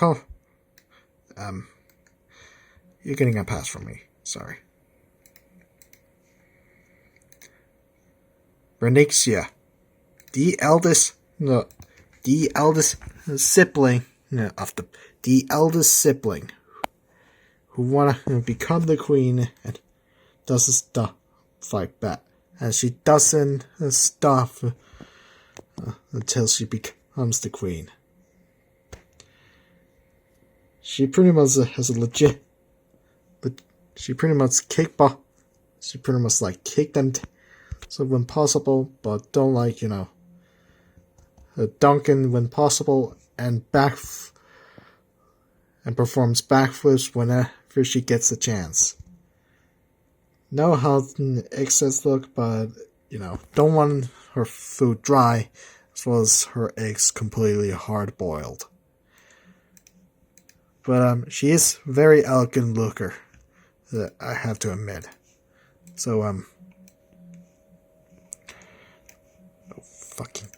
getting a pass from me. Sorry. Renixia, the eldest sibling who wanna become the queen and doesn't stop fight back, and she doesn't stop until she becomes the queen. She pretty much has a legit. She pretty much kick them. So when possible, but don't Duncan when possible, and performs backflips whenever she gets a chance. Know how eggs says look, but don't want her food dry, as well as her eggs completely hard boiled. But she is very elegant looker, I have to admit. So fucking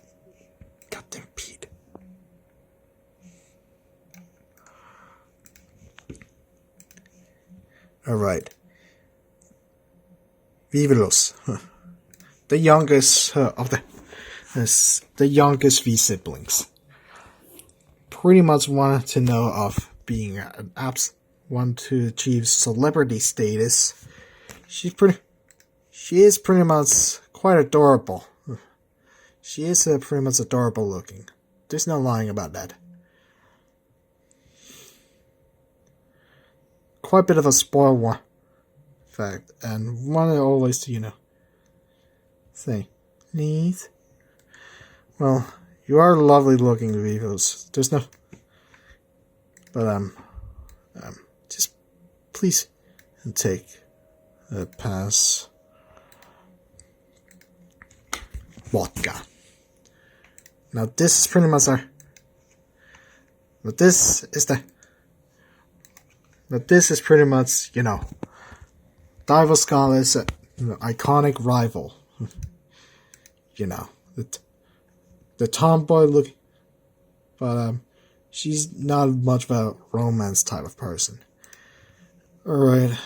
goddamn Pete. Alright. Viveros. The youngest of the youngest V siblings. Pretty much wanted to know of being want to achieve celebrity status. She is pretty much quite adorable. She is pretty much adorable looking. There's no lying about that. Quite a bit of a spoiled one. Fact. And wanted always to, say, please. Well, you are lovely looking, Vivos. There's no. But, just please take a pass. Vodka. Now this is pretty much this is pretty much, Dival Scarlet's iconic rival. The tomboy look, but she's not much of a romance type of person. Alright,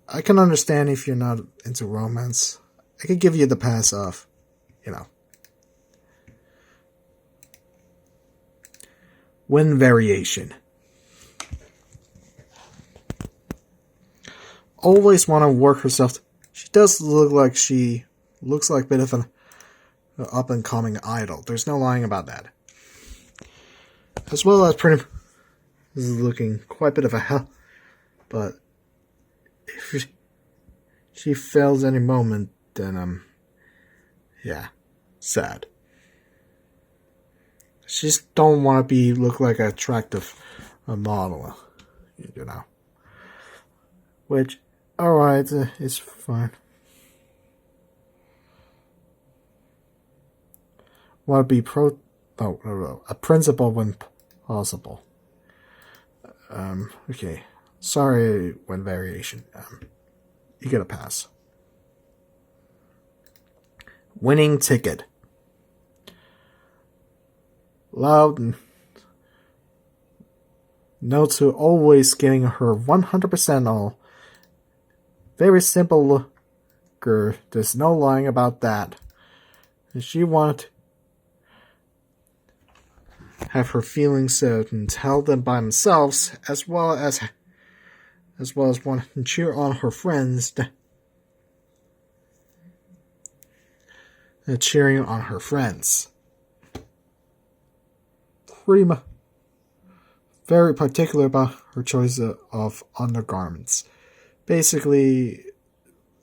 I can understand if you're not into romance. I could give you the pass off, Wind variation. Always want to work herself. She does look like a bit of an up and coming idol. There's no lying about that. As well as pretty is looking quite a bit of a hell. But if she fails any moment, then yeah, sad. She just don't want to look like an attractive model, Which, alright, it's fine. Want to be a principal when possible. Okay. Sorry, when variation. You get a pass. Winning ticket. loud no to always getting her 100% all. Very simple girl, there's no lying about that. And she wanted to have her feelings and tell them by themselves, as well as want to cheer on her friends, cheering on her friends. Pretty much very particular about her choice of undergarments. Basically,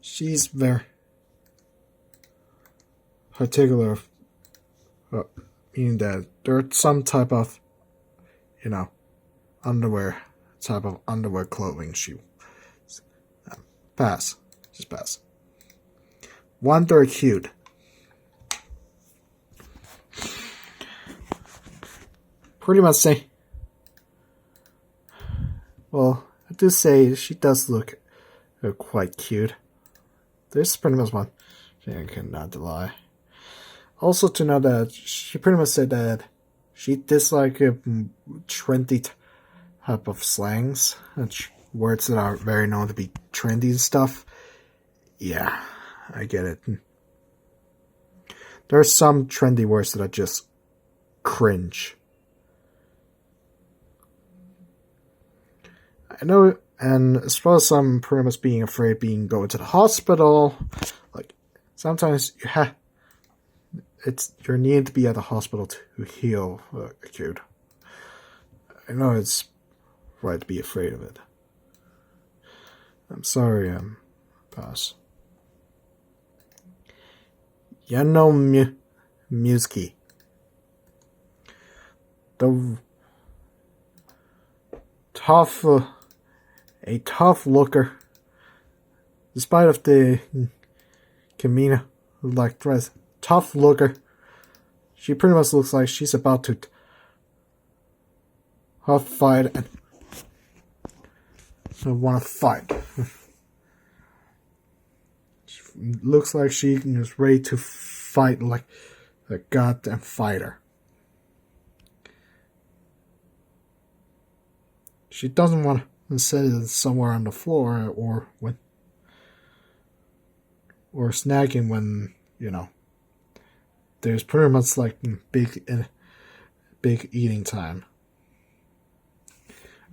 she's very particular, meaning that there's some type of, type of underwear clothing she pass. Just pass. One, they're cute. Pretty much say, well, I do say she does look quite cute. This is pretty much one thing I cannot lie. Also to know that she pretty much said that she dislikes trendy type of slangs, words that are very known to be trendy and stuff. Yeah, I get it. There are some trendy words that are just cringe. I know, and as well as some pretty much being afraid being going to the hospital, like sometimes you're needed to be at the hospital to heal acute. I know it's right to be afraid of it. I'm sorry, boss. Yano Musume. The tough, a tough looker, despite of the Kamina like dress. Tough looker. She pretty much looks like she's about to fight and want to fight. She looks like she is ready to fight like a goddamn fighter. She doesn't want to sit somewhere on the floor or snagging when, there's pretty much like big eating time.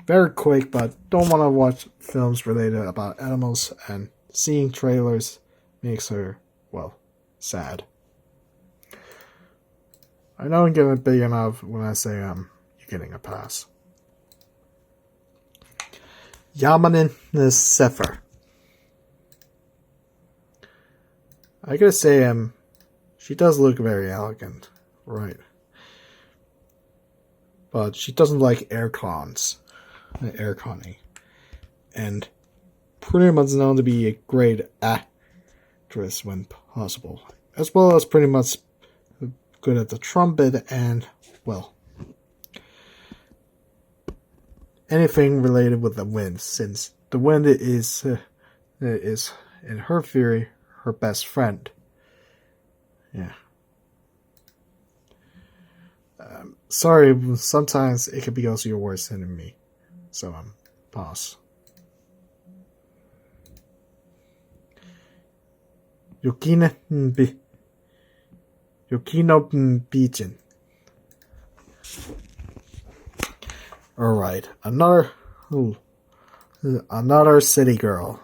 Very quick, but don't want to watch films related about animals, and seeing trailers makes her, sad. I know I'm giving it big enough when I say you're getting a pass. Yamanin Sefer. I gotta say, she does look very elegant, right? But she doesn't like air conning, and pretty much known to be a great actress when possible, as well as pretty much good at the trumpet and, anything related with the wind, since the wind is in her theory her best friend. Yeah. Sorry, sometimes it could be also your worst enemy. So pause. Yukino Beijin. Alright, another city girl.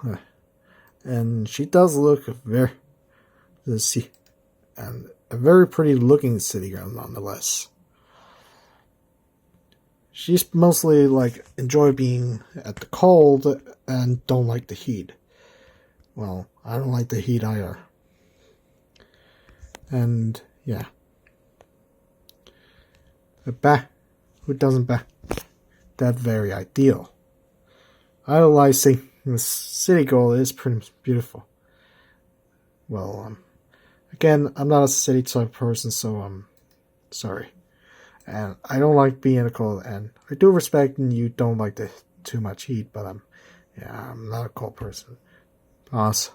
And she does look and a very pretty looking city girl nonetheless. She's mostly enjoy being at the cold and don't like the heat. Well, I don't like the heat either. And yeah. Who doesn't that very ideal. Idolizing the city girl is pretty beautiful. Well, again, I'm not a city type person, so I'm sorry. And I don't like being in the cold, and I do respect you don't like the too much heat, but I'm not a cold person. Boss.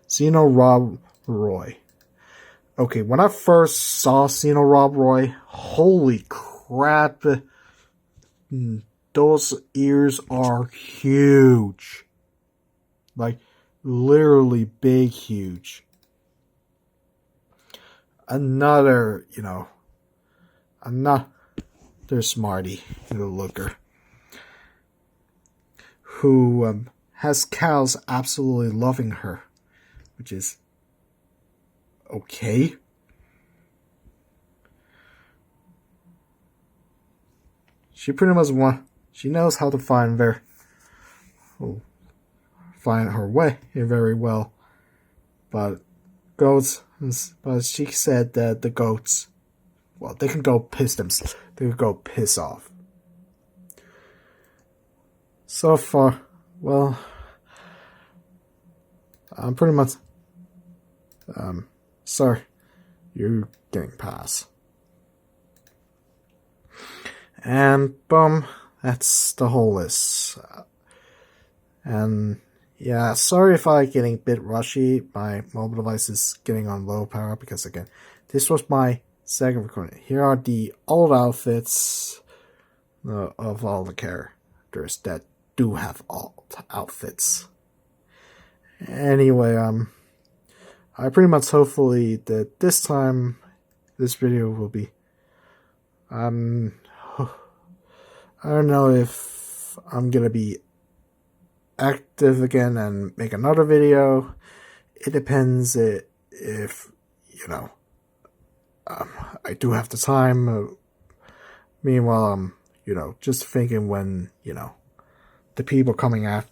Zeno Rob Roy. Okay, when I first saw Cena Rob Roy, holy crap, those ears are huge. Like, literally big, huge. Another smarty looker who has cows absolutely loving her, which is okay. She pretty much she knows how to find her way very well, but she said that the goats, well, they can go piss themselves. They can go piss off. So far, well, I'm pretty much, sorry, you're getting past. And boom, that's the whole list. And yeah, sorry if I'm getting a bit rushy. My mobile device is getting on low power because, again, this was my second recording. Here are the old outfits of all the characters that do have old outfits. Anyway, I pretty much hopefully that this time this video will be, I don't know if I'm gonna be active again and make another video. It depends if I do have the time. Meanwhile, just thinking when, the people coming after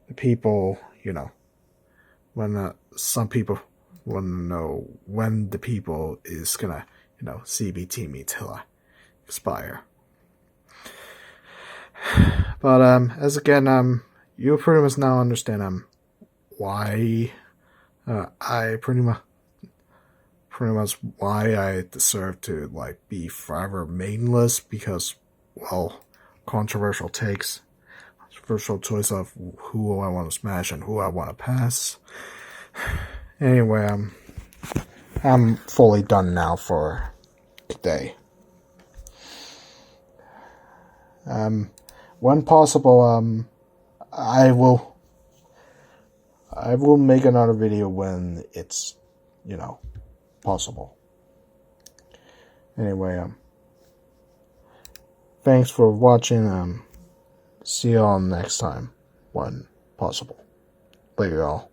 the people, when some people want to know when the people is gonna, CBT me till I expire. But as again, you pretty much now understand why I pretty much why I deserve to be forever mainless, because, well, controversial takes, controversial choice of who I want to smash and who I want to pass. Anyway, I'm fully done now for today. When possible, I will make another video when it's, possible. Anyway, thanks for watching. See you all next time when possible. Later, y'all.